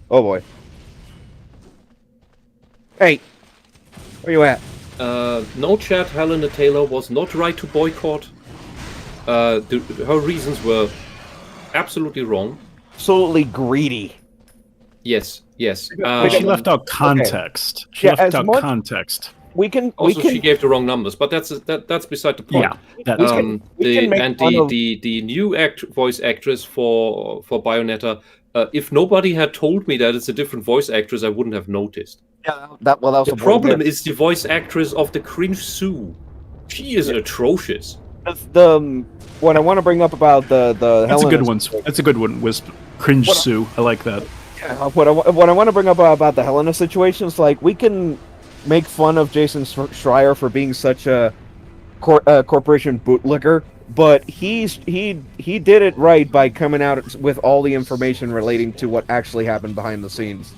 Oh boy. Hey, where you at? No chat, Helena Taylor was not right to boycott. Her reasons were absolutely wrong. Absolutely greedy. Yes. She left out context. Okay. She left out context. She gave the wrong numbers, but that's beside the point. Yeah, the new voice actress for Bayonetta. If nobody had told me that it's a different voice actress, I wouldn't have noticed. Yeah, that was the problem. Is the voice actress of the Cringe Sue. She is atrocious. What I want to bring up about the that's a good one. That's a good one. Wisp. Cringe Sue. I like that. What I want to bring up about the Helena situation is, like, we can make fun of Jason Schreier for being such a corporation bootlicker, but he did it right by coming out with all the information relating to what actually happened behind the scenes.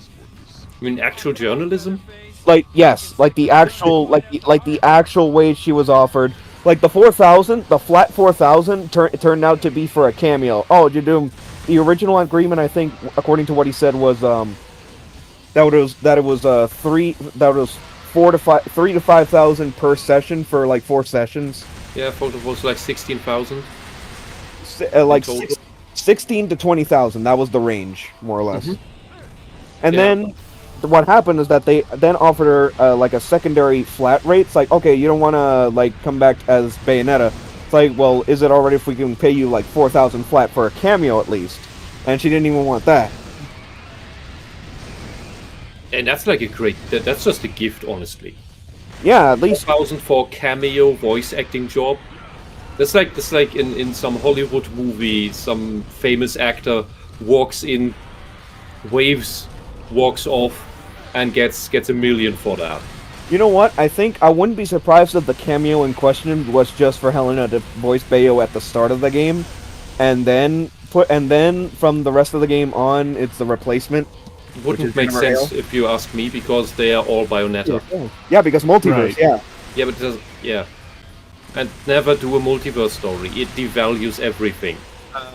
You mean actual journalism? Like, yes, like the actual like the actual wage she was offered. Like the 4,000, the flat 4,000 turned out to be for a cameo. Oh, you do the original agreement, I think, according to what he said, was that it was 3 to 5,000 per session for like 4 sessions. Yeah, I thought it was like 16,000. Like 16 to 20,000. That was the range, more or less. And then what happened is that they then offered her like a secondary flat rate. It's like, okay, you don't want to like come back as Bayonetta. It's like, well, is it alright if we can pay you like 4,000 flat for a cameo at least? And she didn't even want that. And that's like a great. That's just a gift, honestly. Yeah, at least 4,000 for cameo voice acting job. That's like in some Hollywood movie, some famous actor walks in, waves, walks off, and gets $1 million for that. You know what? I think I wouldn't be surprised if the cameo in question was just for Helena to voice Bayo at the start of the game, and then from the rest of the game on, it's the replacement. Wouldn't make sense if you ask me, because they are all Bayonetta. Yeah, because Multiverse, Right. yeah. Yeah, but it doesn't. Yeah, and never do a multiverse story. It devalues everything.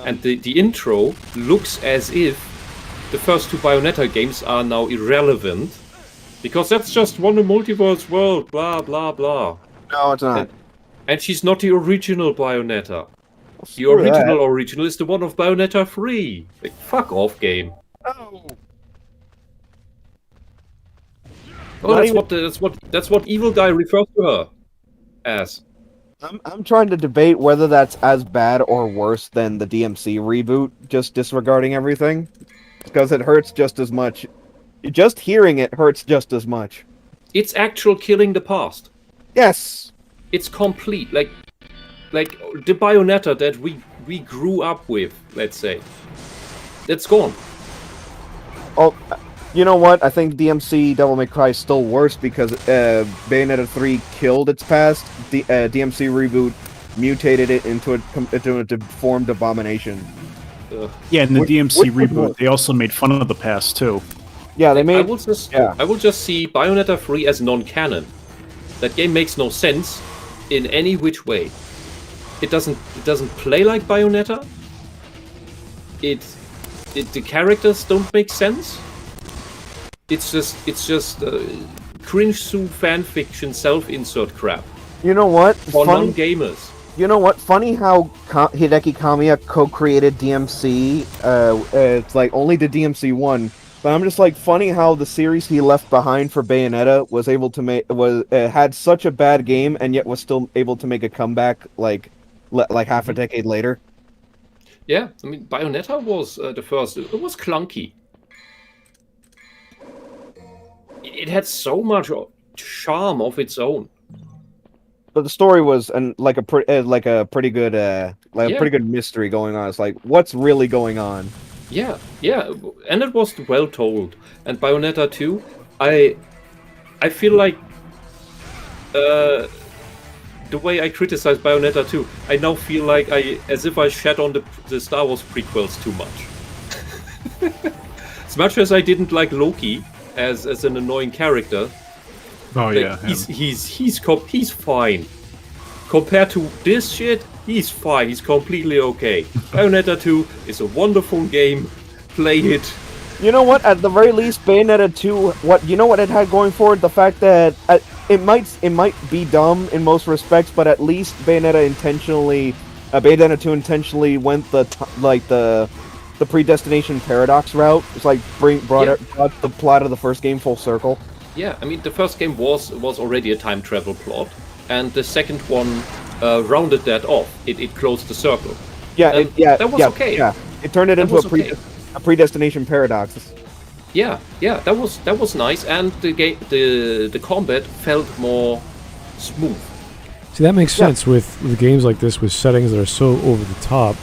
And the intro looks as if the first 2 Bayonetta games are now irrelevant, because that's just one multiverse world. Blah blah blah. No, it's not. And she's not the original Bayonetta. The Screw that. original is the one of Bayonetta 3. Like, fuck off, game. Oh. Oh, Not that's what Evil Guy refers to her as. I'm trying to debate whether that's as bad or worse than the DMC reboot, just disregarding everything, because it hurts just as much. Just hearing it hurts just as much. It's actual killing the past. Yes. It's complete. Like the Bayonetta that we grew up with, let's say. It's gone. Oh, you know what? I think DMC Devil May Cry is still worse because Bayonetta 3 killed its past. The DMC reboot mutated it into a deformed abomination. Yeah, in the DMC which reboot, they also made fun of the past too. Yeah, they made. I will just see Bayonetta 3 as non-canon. That game makes no sense in any which way. It doesn't play like Bayonetta. The characters don't make sense. It's just cringe-su fanfiction self-insert crap. You know what? For non-gamers. You know what? Funny how Hideki Kamiya co-created DMC. It's like only the DMC one, but I'm just like funny how the series he left behind for Bayonetta was able to make had such a bad game and yet was still able to make a comeback like half a decade later. Yeah, I mean Bayonetta was the first. It was clunky. It had so much charm of its own. But the story was a pretty good mystery going on. It's like, what's really going on? Yeah, and it was well told. And Bayonetta 2, I feel like the way I criticize Bayonetta 2, I now feel like as if I shat on the Star Wars prequels too much. As much as I didn't like Loki as an annoying character. Oh yeah, he's fine. Compared to this shit, he's fine. He's completely okay. Bayonetta 2 is a wonderful game. Play it. You know what? At the very least, Bayonetta 2. You know what it had going for it? The fact that it might be dumb in most respects, but at least Bayonetta 2 intentionally went the predestination paradox route. It's like brought the plot of the first game full circle. Yeah, I mean the first game was already a time travel plot, and the second one rounded that off. It closed the circle. Yeah, that was okay. Yeah, it turned it into a predestination paradox. Yeah, that was nice, and the combat felt more smooth. See, that makes sense with games like this with settings that are so over the top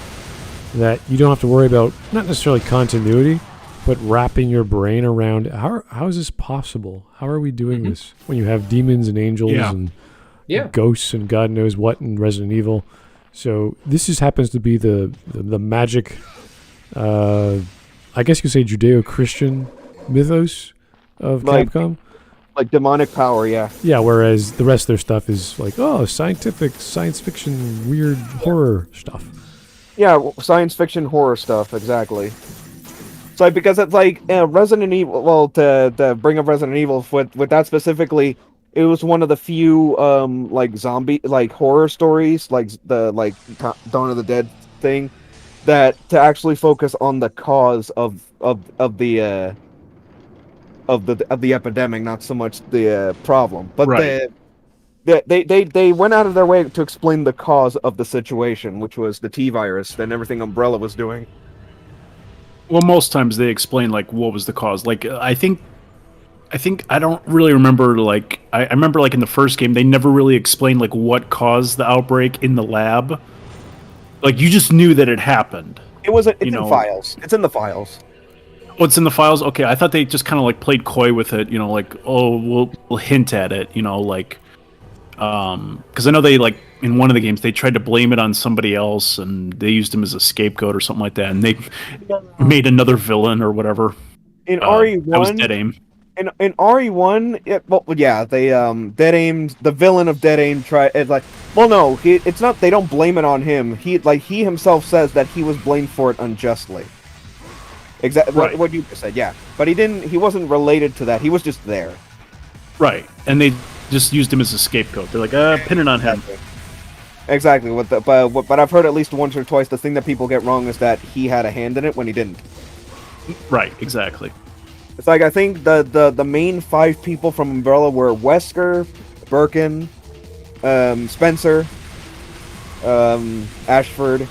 that you don't have to worry about not necessarily continuity, but wrapping your brain around how is this possible? How are we doing this when you have demons and angels and ghosts and God knows what in Resident Evil? So this just happens to be the magic, I guess you could say Judeo-Christian mythos of Capcom. Like demonic power, yeah. Yeah, whereas the rest of their stuff is like, scientific, science fiction, weird horror stuff. Yeah, science fiction horror stuff, exactly. It's like, because it's like Resident Evil. Well, to bring up Resident Evil with that specifically, it was one of the few zombie horror stories, like the Dawn of the Dead thing, that to actually focus on the cause of the epidemic, not so much the problem. But They went out of their way to explain the cause of the situation, which was the T-virus and everything Umbrella was doing. Well, most times they explain like what was the cause. Like I think I don't really remember. Like I remember like in the first game they never really explained like what caused the outbreak in the lab. Like you just knew that it happened. It's in files. It's in the files. Oh, it's in the files. Okay, I thought they just kind of like played coy with it. You know, like we'll hint at it. You know, like because I know they like in one of the games they tried to blame it on somebody else and they used him as a scapegoat or something like that, and they made another villain or whatever. In RE1, that was Dead Aim. In RE1, they Dead Aim, the villain of Dead Aim it's not, they don't blame it on him. He himself says that he was blamed for it unjustly. Exactly right. What you just said, yeah. But he wasn't related to that. He was just there. Right. And they just used him as a scapegoat. They're like, pin it on him. Exactly. But I've heard at least once or twice the thing that people get wrong is that he had a hand in it when he didn't. Right, exactly. It's like I think the main 5 people from Umbrella were Wesker, Birkin, Spencer, Ashford,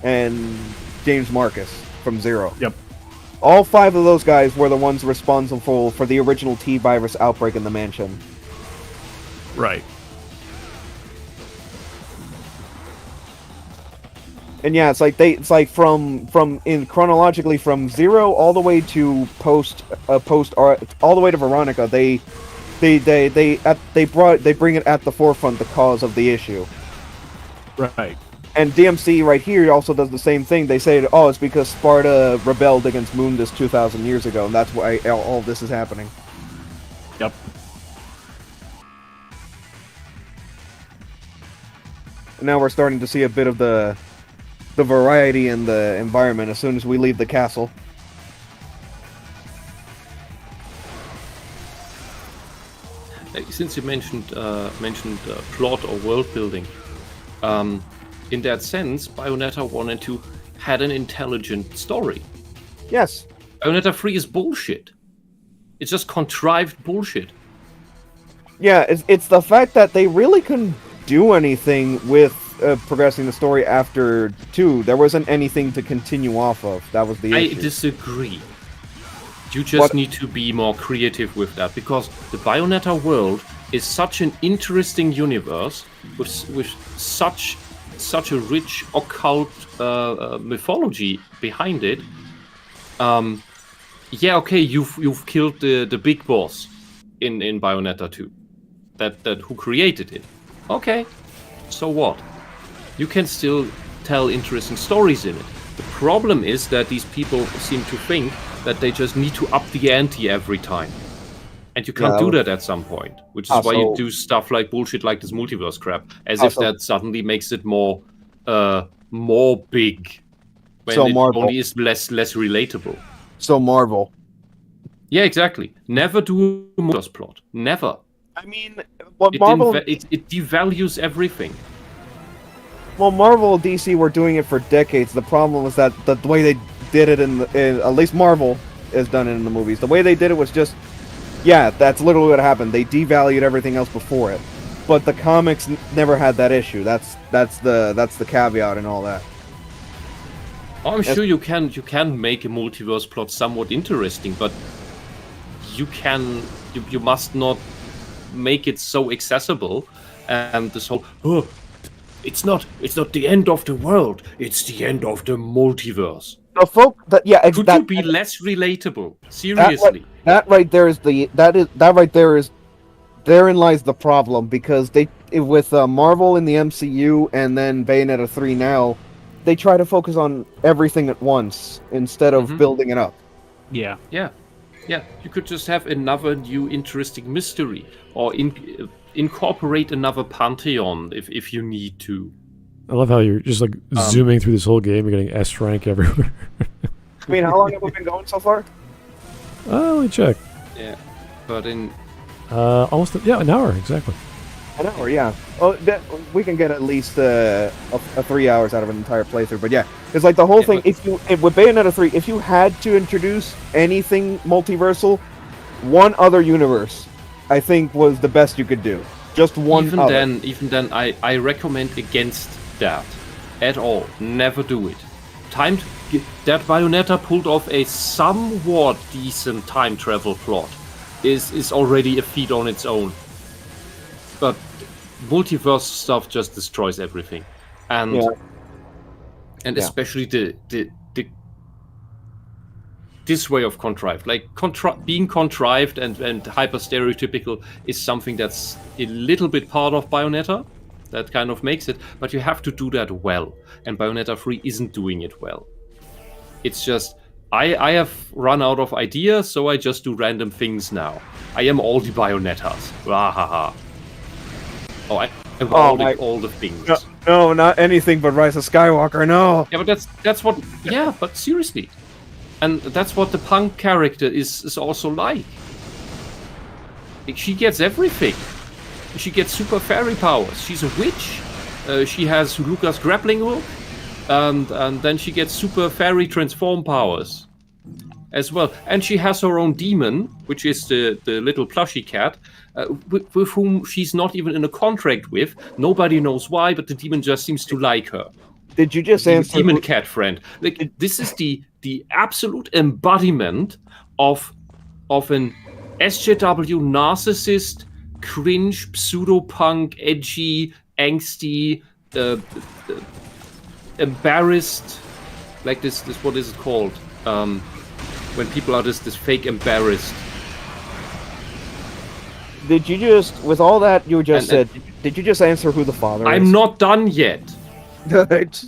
and James Marcus from Zero. Yep. All 5 of those guys were the ones responsible for the original T-virus outbreak in the mansion. Right. And yeah, it's like chronologically from Zero all the way to all the way to Veronica. They bring it at the forefront the cause of the issue. Right. And DMC right here also does the same thing. They say, it's because Sparta rebelled against Mundus 2,000 years ago, and that's why all this is happening. Yep. And now we're starting to see a bit of the variety in the environment as soon as we leave the castle. Since you mentioned plot or world building, in that sense, Bayonetta 1 and 2 had an intelligent story. Yes. Bayonetta 3 is bullshit. It's just contrived bullshit. Yeah, it's the fact that they really couldn't do anything with progressing the story after 2. There wasn't anything to continue off of. That was the issue. I disagree. You just need to be more creative with that, because the Bayonetta world is such an interesting universe with such a rich occult mythology behind it. You've killed the big boss in Bayonetta 2. That who created it. Okay, so what? You can still tell interesting stories in it. The problem is that these people seem to think that they just need to up the ante every time. And you can't do that at some point, which is why you do stuff like bullshit like this multiverse crap, as if that suddenly makes it more big, when it only is less relatable. So Marvel. Yeah, exactly. Never do a multiverse plot. Never. I mean, Marvel... It devalues everything. Well, Marvel and DC were doing it for decades. The problem was that the way they did it in at least Marvel has done it in the movies. The way they did it was just, that's literally what happened. They devalued everything else before it. But the comics never had that issue. That's the caveat and all that. I'm sure you can make a multiverse plot somewhat interesting, but you must not make it so accessible, and this whole it's not the end of the world, it's the end of the multiverse. Could you be less relatable? Seriously. Therein lies the problem, because with Marvel in the MCU and then Bayonetta 3 now, they try to focus on everything at once instead of building it up. Yeah. You could just have another new interesting mystery, or incorporate another pantheon if you need to. I love how you're just like zooming through this whole game. You're getting S rank everywhere. I mean, how long have we been going so far? Let me check. Yeah, but in almost an hour exactly. An hour, yeah. Oh, we can get at least a 3 hours out of an entire playthrough. But yeah, it's like the whole thing. With Bayonetta 3, if you had to introduce anything multiversal, one other universe, I think, was the best you could do. Just one. Even then, I recommend against that at all. Never do it. That Bayonetta pulled off a somewhat decent time travel plot is already a feat on its own. But multiverse stuff just destroys everything, and especially this way of contrived, like being contrived and hyper stereotypical is something that's a little bit part of Bayonetta. That kind of makes it, but you have to do that well, and Bayonetta 3 isn't doing it well. It's just I have run out of ideas, so I just do random things now. I am all the Bayonettas. Wahaha. Oh, I am all the things. No, not anything but Rise of Skywalker. No. Yeah, but that's what. Yeah, but seriously, and that's what the punk character is also like. She gets everything. She gets super fairy powers. She's a witch. She has Lucas' grappling hook, and then she gets super fairy transform powers as well. And she has her own demon, which is the little plushy cat, with whom she's not even in a contract with. Nobody knows why, but the demon just seems to like her. Did you just answer? Demon cat friend. Like, this is the absolute embodiment of an SJW narcissist, cringe, pseudo-punk, edgy, angsty, embarrassed, like this what is it called? When people are this fake embarrassed. Did you just, with all that you just said, did you just answer who the father is? I'm not done yet. Right.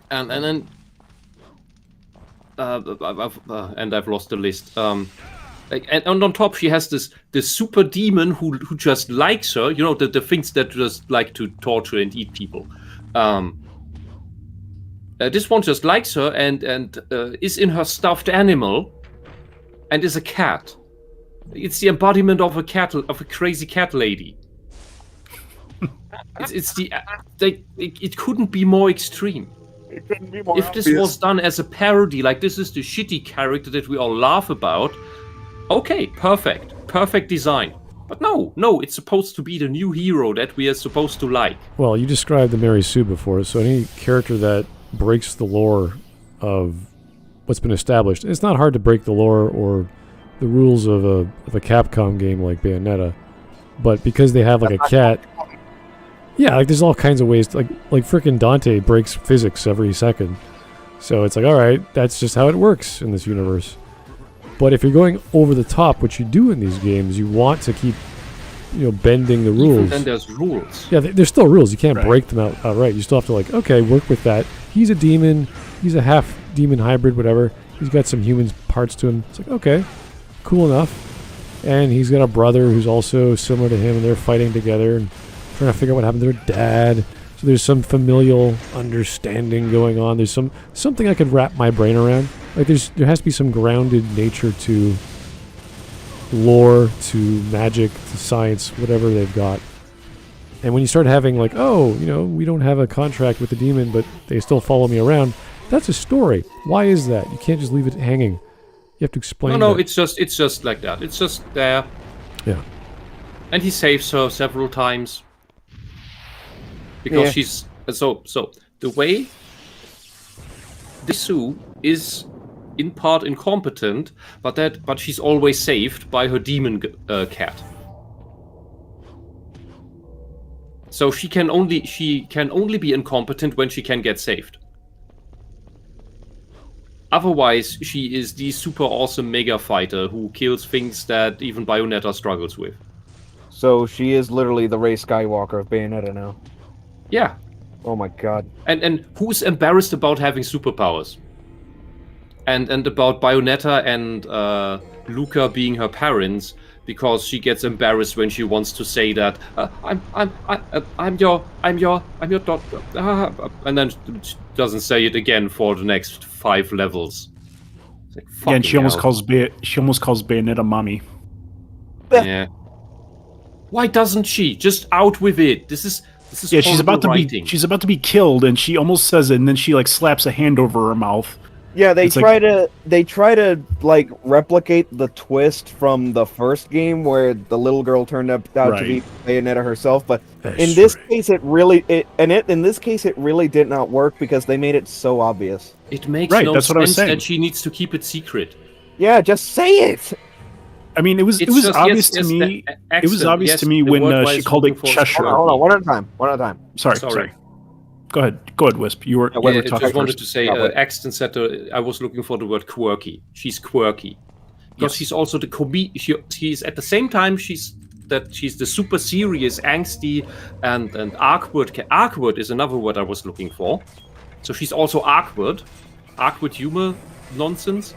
And then I've lost the list. And on top, she has this super demon who just likes her. You know, the things that just like to torture and eat people. This one just likes her and is in her stuffed animal, and is a cat. It's the embodiment of a crazy cat lady. It couldn't be more extreme. It couldn't be more if obvious. This was done as a parody, like this is the shitty character that we all laugh about. Okay, perfect design. But no, it's supposed to be the new hero that we are supposed to like. Well, you described the Mary Sue before, so any character that breaks the lore of what's been established, it's not hard to break the lore or the rules of a Capcom game like Bayonetta, but because they have like a cat, yeah, like there's all kinds of ways, like frickin' Dante breaks physics every second, so it's like, all right, that's just how it works in this universe. But if you're going over the top, what you do in these games, you want to keep, bending the rules. Even then there's rules. Yeah, there's still rules. You can't break them outright. You still have to work with that. He's a demon. He's a half demon hybrid, whatever. He's got some human parts to him. It's like, okay, cool enough. And he's got a brother who's also similar to him, and they're fighting together and trying to figure out what happened to their dad. So there's some familial understanding going on. There's something I could wrap my brain around. Like there has to be some grounded nature to lore, to magic, to science, whatever they've got. And when you start having we don't have a contract with the demon, but they still follow me around, that's a story. Why is that? You can't just leave it hanging. You have to explain. No, that. it's just like that. It's just there. Yeah. And he saves her several times. Because she's so the way Sue is in part incompetent, but she's always saved by her demon cat. So she can only be incompetent when she can get saved. Otherwise, she is the super awesome mega fighter who kills things that even Bayonetta struggles with. So she is literally the Rey Skywalker of Bayonetta now. Yeah. Oh my god. And who's embarrassed about having superpowers? And about Bayonetta and Luca being her parents, because she gets embarrassed when she wants to say that I'm your daughter, and then she doesn't say it again for the next 5 levels. Like, and she almost calls Bayonetta mommy. Yeah. Why doesn't she just out with it? This is she's about to be killed, and she almost says it, and then she slaps a hand over her mouth. Yeah, they It's try to like replicate the twist from the first game where the little girl turned out to be Bayonetta herself, but in this case it really did not work because they made it so obvious. It makes Right, no that's what I was sense saying. that she needs to keep it secret. Yeah, just say it. I mean, it was It's obvious just- to yes, me. excellent. It was obvious Yes, to me the when word I she was called looking it for is Cheshire. Hold on, one at a time. Sorry. Go ahead, Wisp. You were Yeah, I talking just wanted first. to say, Axton said I was looking for the word quirky. She's quirky because she's also the she's at the same time she's the super serious, angsty, and awkward. Awkward is another word I was looking for. So she's also awkward humor nonsense.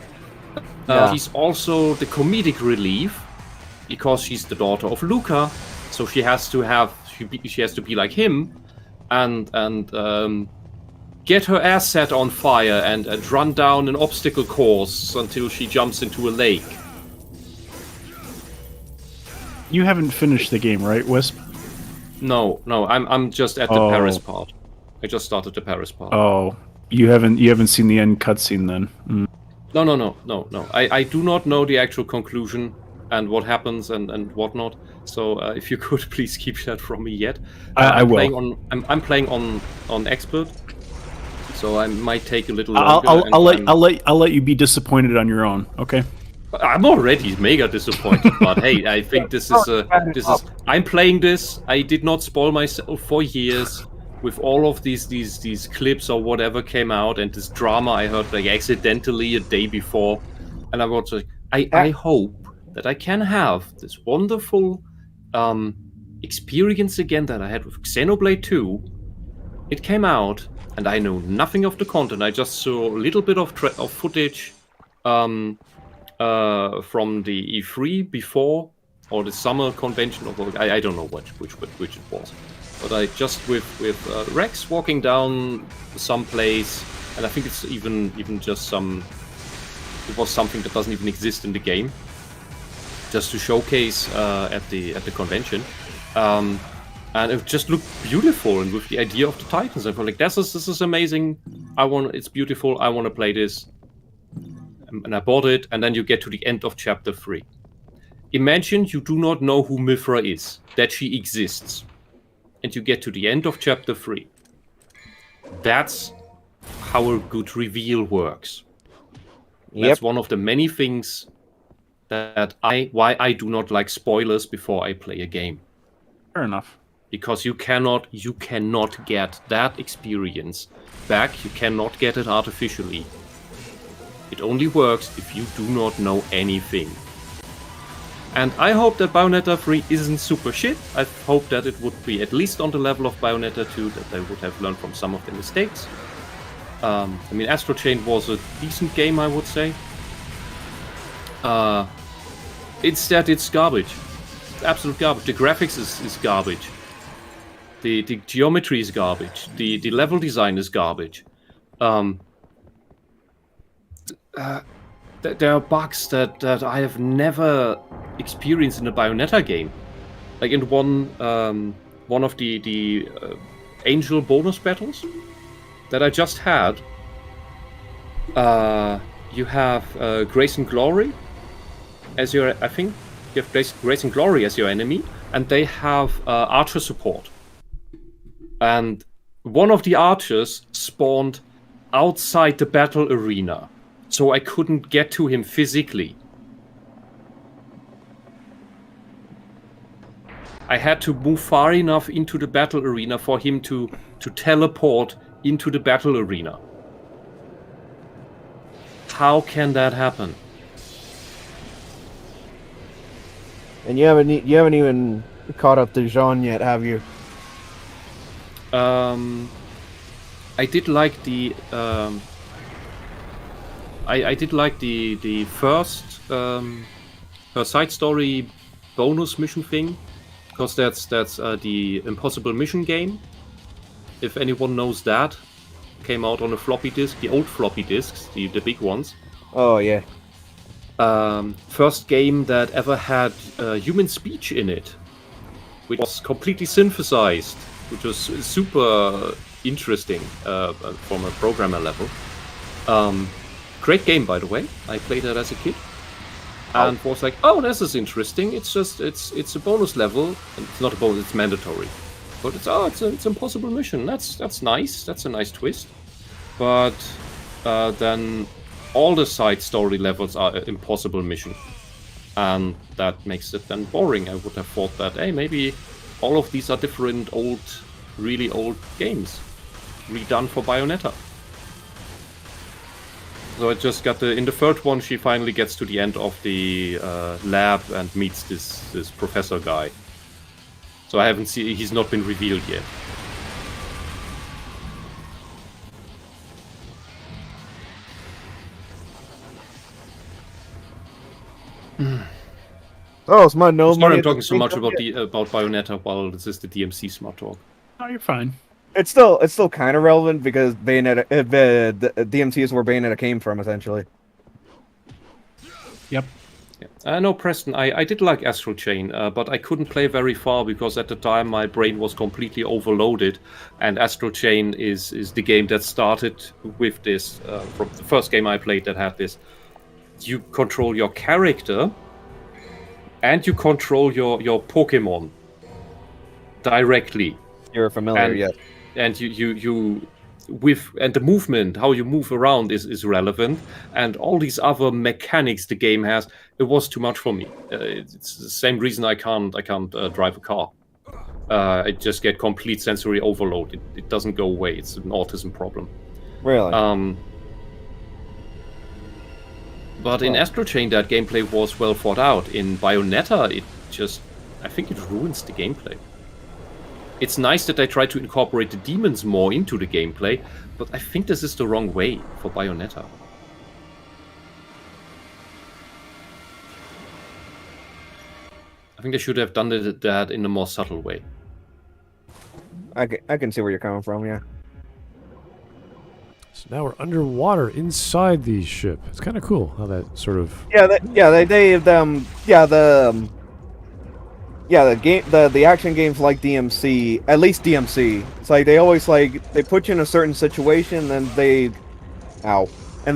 She's also the comedic relief because she's the daughter of Luca. So she has to be like him. And get her ass set on fire and run down an obstacle course until she jumps into a lake. You haven't finished the game, right, Wisp? No, I'm just at the Paris part. I just started the Paris part. Oh, you haven't seen the end cutscene then? Mm. No. I do not know the actual conclusion and what happens and whatnot. So if you could please keep that from me yet. I will. I'm playing on expert, so I might take a little longer. I'll let you be disappointed on your own. Okay. I'm already mega disappointed, but hey, I think this is. I'm playing this. I did not spoil myself for years with all of these clips or whatever came out and this drama I heard like accidentally a day before, and I was like, I hope that I can have this wonderful experience again that I had with Xenoblade 2. It came out, and I know nothing of the content. I just saw a little bit of footage from the E3 before, or the summer convention, or I don't know which it was. But I just with Rex walking down some place, and I think it's even just some. It was something that doesn't even exist in the game, just to showcase at the convention, and it just looked beautiful. And with the idea of the Titans, I felt like this is amazing. It's beautiful. I want to play this, and I bought it. And then you get to the end of chapter 3. Imagine you do not know who Mithra is, that she exists, and you get to the end of chapter 3. That's how a good reveal works. That's one of the many things that why I do not like spoilers before I play a game. Fair enough. Because you cannot get that experience back. You cannot get it artificially. It only works if you do not know anything. And I hope that Bayonetta 3 isn't super shit. I hope that it would be at least on the level of Bayonetta 2, that they would have learned from some of the mistakes. I mean, Astral Chain was a decent game, I would say. It's garbage. Absolute garbage. The graphics is garbage. The geometry is garbage. The level design is garbage. There are bugs that I have never experienced in a Bayonetta game. Like in one of the Angel bonus battles that I just had, you have Grace and Glory as your, I think you have Grace and Glory as your enemy, and they have archer support. And one of the archers spawned outside the battle arena, so I couldn't get to him physically. I had to move far enough into the battle arena for him to teleport into the battle arena. How can that happen? And you haven't even caught up to Jean yet, have you? I did like the I did like the first her side story bonus mission thing, because that's the Impossible Mission game. If anyone knows that, came out on a floppy disk, the old floppy disks, the big ones. Oh yeah. First game that ever had human speech in it, which was completely synthesized, which was super interesting from a programmer level. Great game, by the way. I played it as a kid. And was like, oh, this is interesting. It's just, it's a bonus level. It's not a bonus, it's mandatory. But it's an impossible mission. That's nice. That's a nice twist. But then all the side story levels are an impossible mission. And that makes it then boring. I would have thought that, hey, maybe all of these are different old, really old games. Redone for Bayonetta. So I just got in the third one, she finally gets to the end of the lab and meets this professor guy. So I haven't seen, he's not been revealed yet. Oh, it's my no. Sorry, I'm talking so much about Bayonetta while this is the DMC smart talk. Oh, you're fine. It's still kind of relevant because Bayonetta, the DMC is where Bayonetta came from, essentially. Yep. Yeah. No, Preston, I did like Astral Chain, but I couldn't play very far because at the time my brain was completely overloaded, and Astral Chain is the game that started with this, from the first game I played that had this. You control your character, and you control your Pokemon directly. You're familiar, yes. And you and the movement, how you move around is relevant, and all these other mechanics the game has, it was too much for me. It's the same reason I can't drive a car. I just get complete sensory overload. It doesn't go away. It's an autism problem. Really? But in Astral Chain, that gameplay was well thought out. In Bayonetta, I think it ruins the gameplay. It's nice that they try to incorporate the demons more into the gameplay, but I think this is the wrong way for Bayonetta. I think they should have done that in a more subtle way. I can see where you're coming from, yeah. So now we're underwater inside the ship. It's kind of cool how that sort of... the action games like DMC, at least DMC, it's like they always they put you in a certain situation and they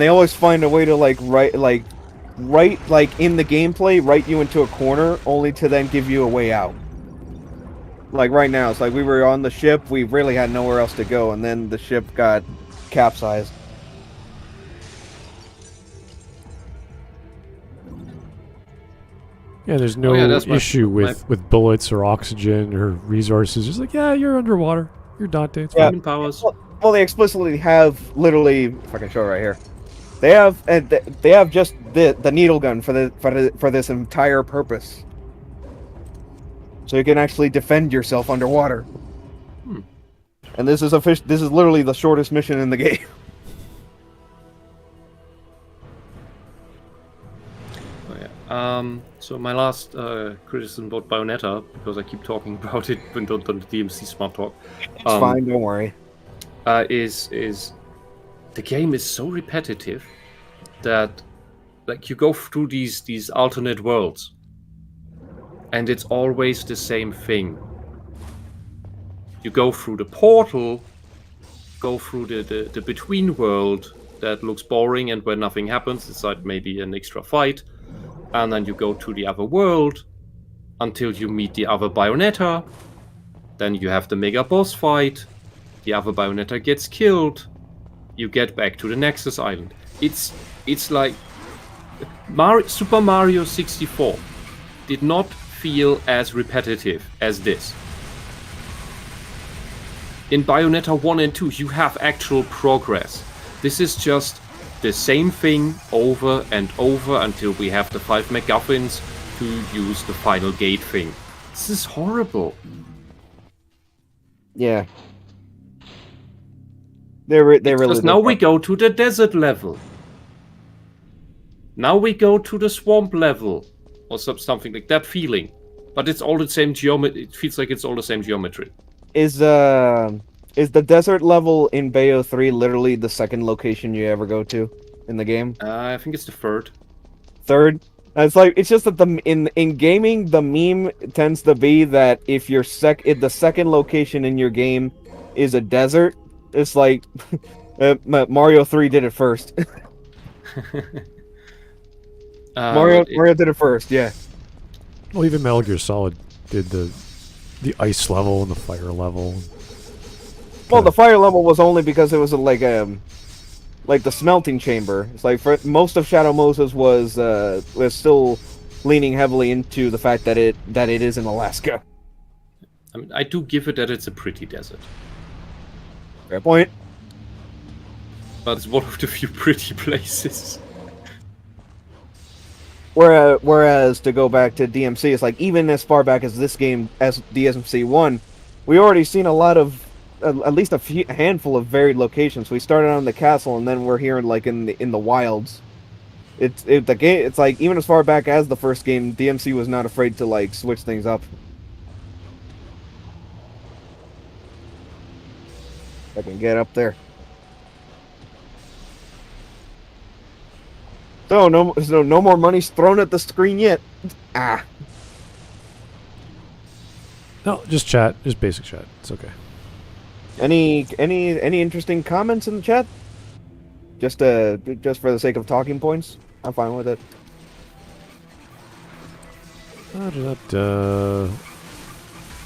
always find a way to write in the gameplay, write you into a corner only to then give you a way out. Like right now, it's like we were on the ship, we really had nowhere else to go, and then the ship got capsized. Yeah, there's no issue with bullets or oxygen or resources. Just like, yeah, you're underwater. You're Dante. It's fine. Powers. Well, they explicitly have literally, if I can show it right here, they have just the needle gun for this entire purpose, so you can actually defend yourself underwater. And this is literally the shortest mission in the game. So my last criticism about Bayonetta, because I keep talking about it when on the DMC Smart Talk. It's fine, don't worry. Is the game is so repetitive that you go through these alternate worlds, and it's always the same thing. You go through the portal, go through the between world that looks boring and where nothing happens. It's like maybe an extra fight. And then you go to the other world until you meet the other Bayonetta. Then you have the mega boss fight. The other Bayonetta gets killed. You get back to the Nexus Island. It's like Super Mario 64 did not feel as repetitive as this. In Bayonetta 1 and 2, you have actual progress. This is just the same thing over and over until we have the 5 MacGuffins to use the final gate thing. This is horrible. Yeah. They really. Because now we go to the desert level. Now we go to the swamp level, or something like that feeling. But it's all the same geometry. It feels like it's all the same geometry. Is the desert level in Bayo 3 literally the second location you ever go to in the game? I think it's the third. Third? It's just that in gaming the meme tends to be that if the second location in your game is a desert, it's like Mario 3 did it first. Mario did it first, yeah. Well, even Metal Gear Solid did the ice level and the fire level. Well, the fire level was only because it was like the smelting chamber. It's like for most of Shadow Moses was still leaning heavily into the fact that it is in Alaska. I mean, I do give it that it's a pretty desert. Fair point. But it's one of the few pretty places. Whereas to go back to DMC, it's like even as far back as this game, as DMC 1, we already seen a lot of, at least a handful of varied locations. We started on the castle, and then we're here like in the wilds. It's like even as far back as the first game, DMC was not afraid to like switch things up. I can get up there. So no more money's thrown at the screen yet. Ah. No, just chat, just basic chat. It's okay. Any interesting comments in the chat? Just for the sake of talking points, I'm fine with it.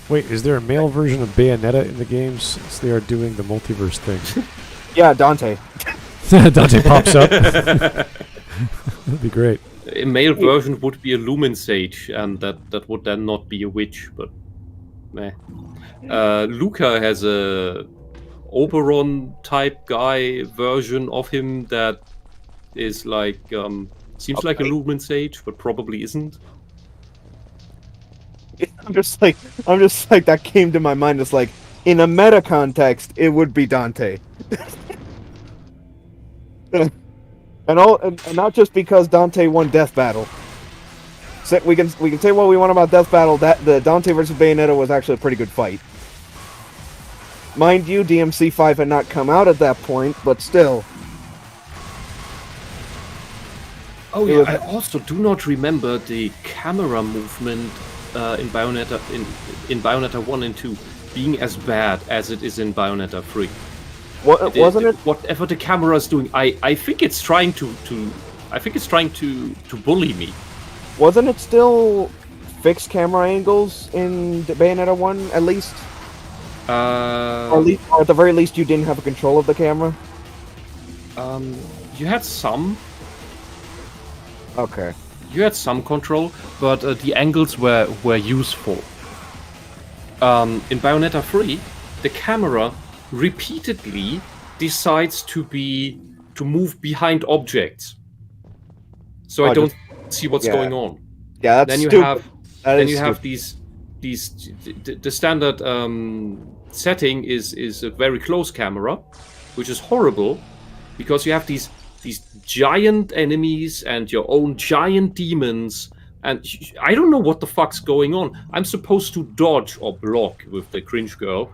Wait, is there a male version of Bayonetta in the game since they are doing the multiverse thing? Yeah, Dante. Dante pops up. That'd be great. A male version would be a Lumen Sage, and that would then not be a witch, but meh. Luca has a Oberon type guy version of him that is like seems like a Lumen Sage, but probably isn't. I'm just like that came to my mind. It's like in a meta context, it would be Dante. And not just because Dante won Death Battle. So we can say what we want about Death Battle. That the Dante versus Bayonetta was actually a pretty good fight. Mind you, DMC 5 had not come out at that point, but still. Oh yeah, I also do not remember the camera movement in Bayonetta in Bayonetta 1 and 2 being as bad as it is in Bayonetta 3. Wasn't it? Whatever the camera is doing, I think it's trying to bully me. Wasn't it still fixed camera angles in Bayonetta 1 at least? Or at the very least, you didn't have a control of the camera. You had some. Okay. You had some control, but the angles were useful. In Bayonetta 3, the camera repeatedly decides to move behind objects, so I don't see what's going on. Yeah, that's stupid. Then you have these the standard setting is a very close camera, which is horrible because you have these giant enemies and your own giant demons, and I don't know what the fuck's going on. I'm supposed to dodge or block with the cringe girl,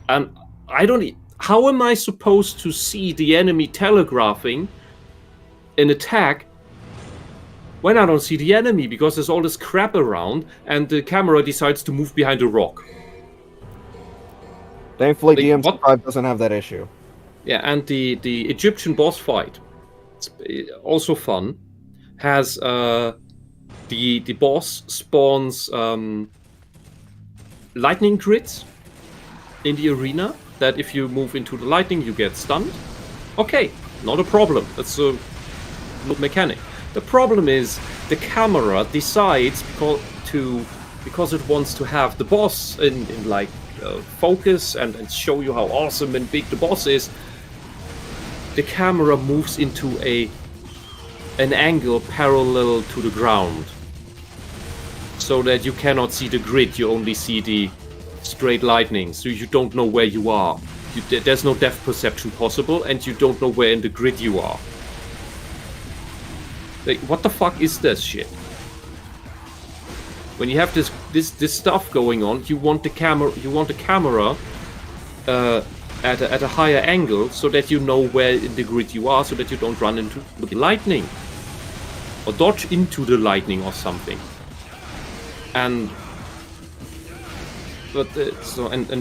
and how am I supposed to see the enemy telegraphing an attack when I don't see the enemy because there's all this crap around and the camera decides to move behind a rock? Thankfully, DMC 5 doesn't have that issue. Yeah, and the Egyptian boss fight, it's also fun, has the boss spawns lightning grids in the arena that if you move into the lightning, you get stunned. Okay, not a problem. That's a good mechanic. The problem is the camera decides because it wants to have the boss in like focus and show you how awesome and big the boss is. The camera moves into an angle parallel to the ground, so that you cannot see the grid. You only see the straight lightning, so you don't know where you are. There's no depth perception possible, and you don't know where in the grid you are. Like, what the fuck is this shit? When you have this stuff going on, you want the camera at a higher angle so that you know where in the grid you are, so that you don't run into the lightning or dodge into the lightning or something. And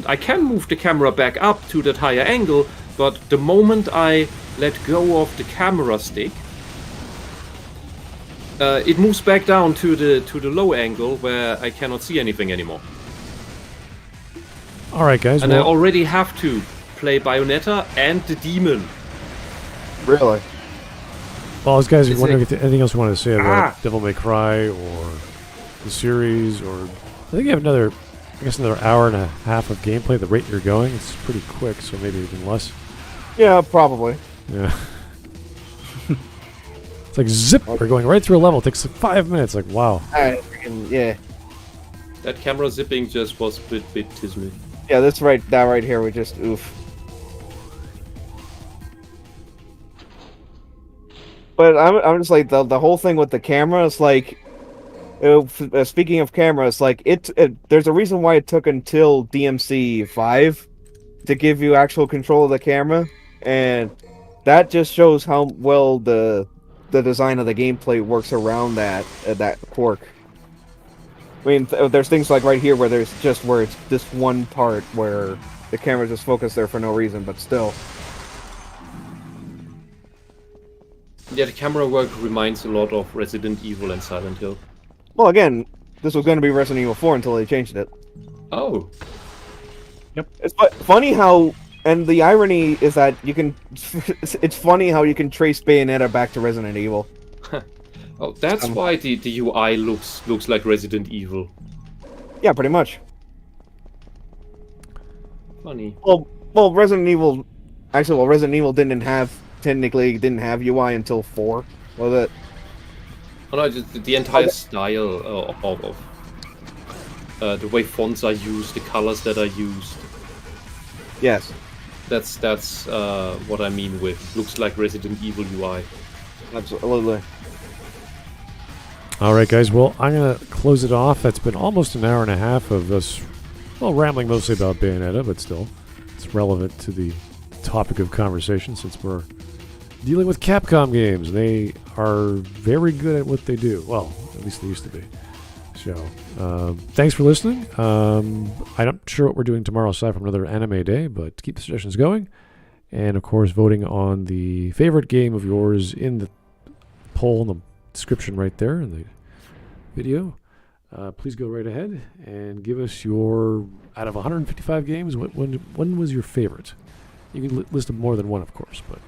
I can move the camera back up to that higher angle, but the moment I let go of the camera stick, It moves back down to the low angle where I cannot see anything anymore. All right, guys. And I already have to play Bayonetta and the demon. Really? Well, as guys, you It's wondering like- if anything else you want to say about Ah! Devil May Cry or the series, or I think you have another hour and a half of gameplay. The rate you're going, it's pretty quick, so maybe even less. Yeah, probably. Yeah. It's like zip. We're going right through a level. It takes 5 minutes. Like wow. Yeah. That camera zipping just was a bit tismy. Yeah, that right here, we just oof. But I'm just like the whole thing with the camera is like, speaking of cameras, like there's a reason why it took until DMC 5 to give you actual control of the camera, and that just shows how well the design of the gameplay works around that quirk. I mean, there's things like right here where it's this one part where the camera just focused there for no reason, but still. Yeah, the camera work reminds a lot of Resident Evil and Silent Hill. Well, again, this was going to be Resident Evil 4 until they changed it. Oh. Yep. It's funny how, and the irony is that you can. It's funny how you can trace Bayonetta back to Resident Evil. Oh, that's why the UI looks like Resident Evil. Yeah, pretty much. Funny. Well, Resident Evil technically didn't have UI until 4, was it? Oh no, just the entire style of the way fonts are used, the colors that are used. Yes. That's what I mean with looks like Resident Evil UI. Absolutely. All right, guys. Well, I'm going to close it off. That's been almost an hour and a half of us, well, rambling mostly about Bayonetta, but still, it's relevant to the topic of conversation since we're dealing with Capcom games. They are very good at what they do. Well, at least they used to be. So, thanks for listening. I'm not sure what we're doing tomorrow aside from another anime day, but keep the suggestions going. And, of course, voting on the favorite game of yours in the poll in the description right there in the video. Please go right ahead and give us your, out of 155 games, when was your favorite? You can list more than one, of course, but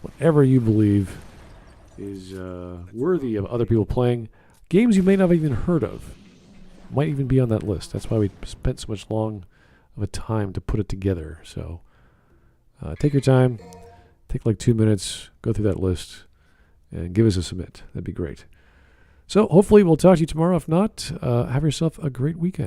whatever you believe is worthy of other people playing. Games you may not have even heard of might even be on that list. That's why we spent so much long of a time to put it together. So take your time, take like 2 minutes, go through that list, and give us a submit. That'd be great. So hopefully we'll talk to you tomorrow. If not, have yourself a great weekend.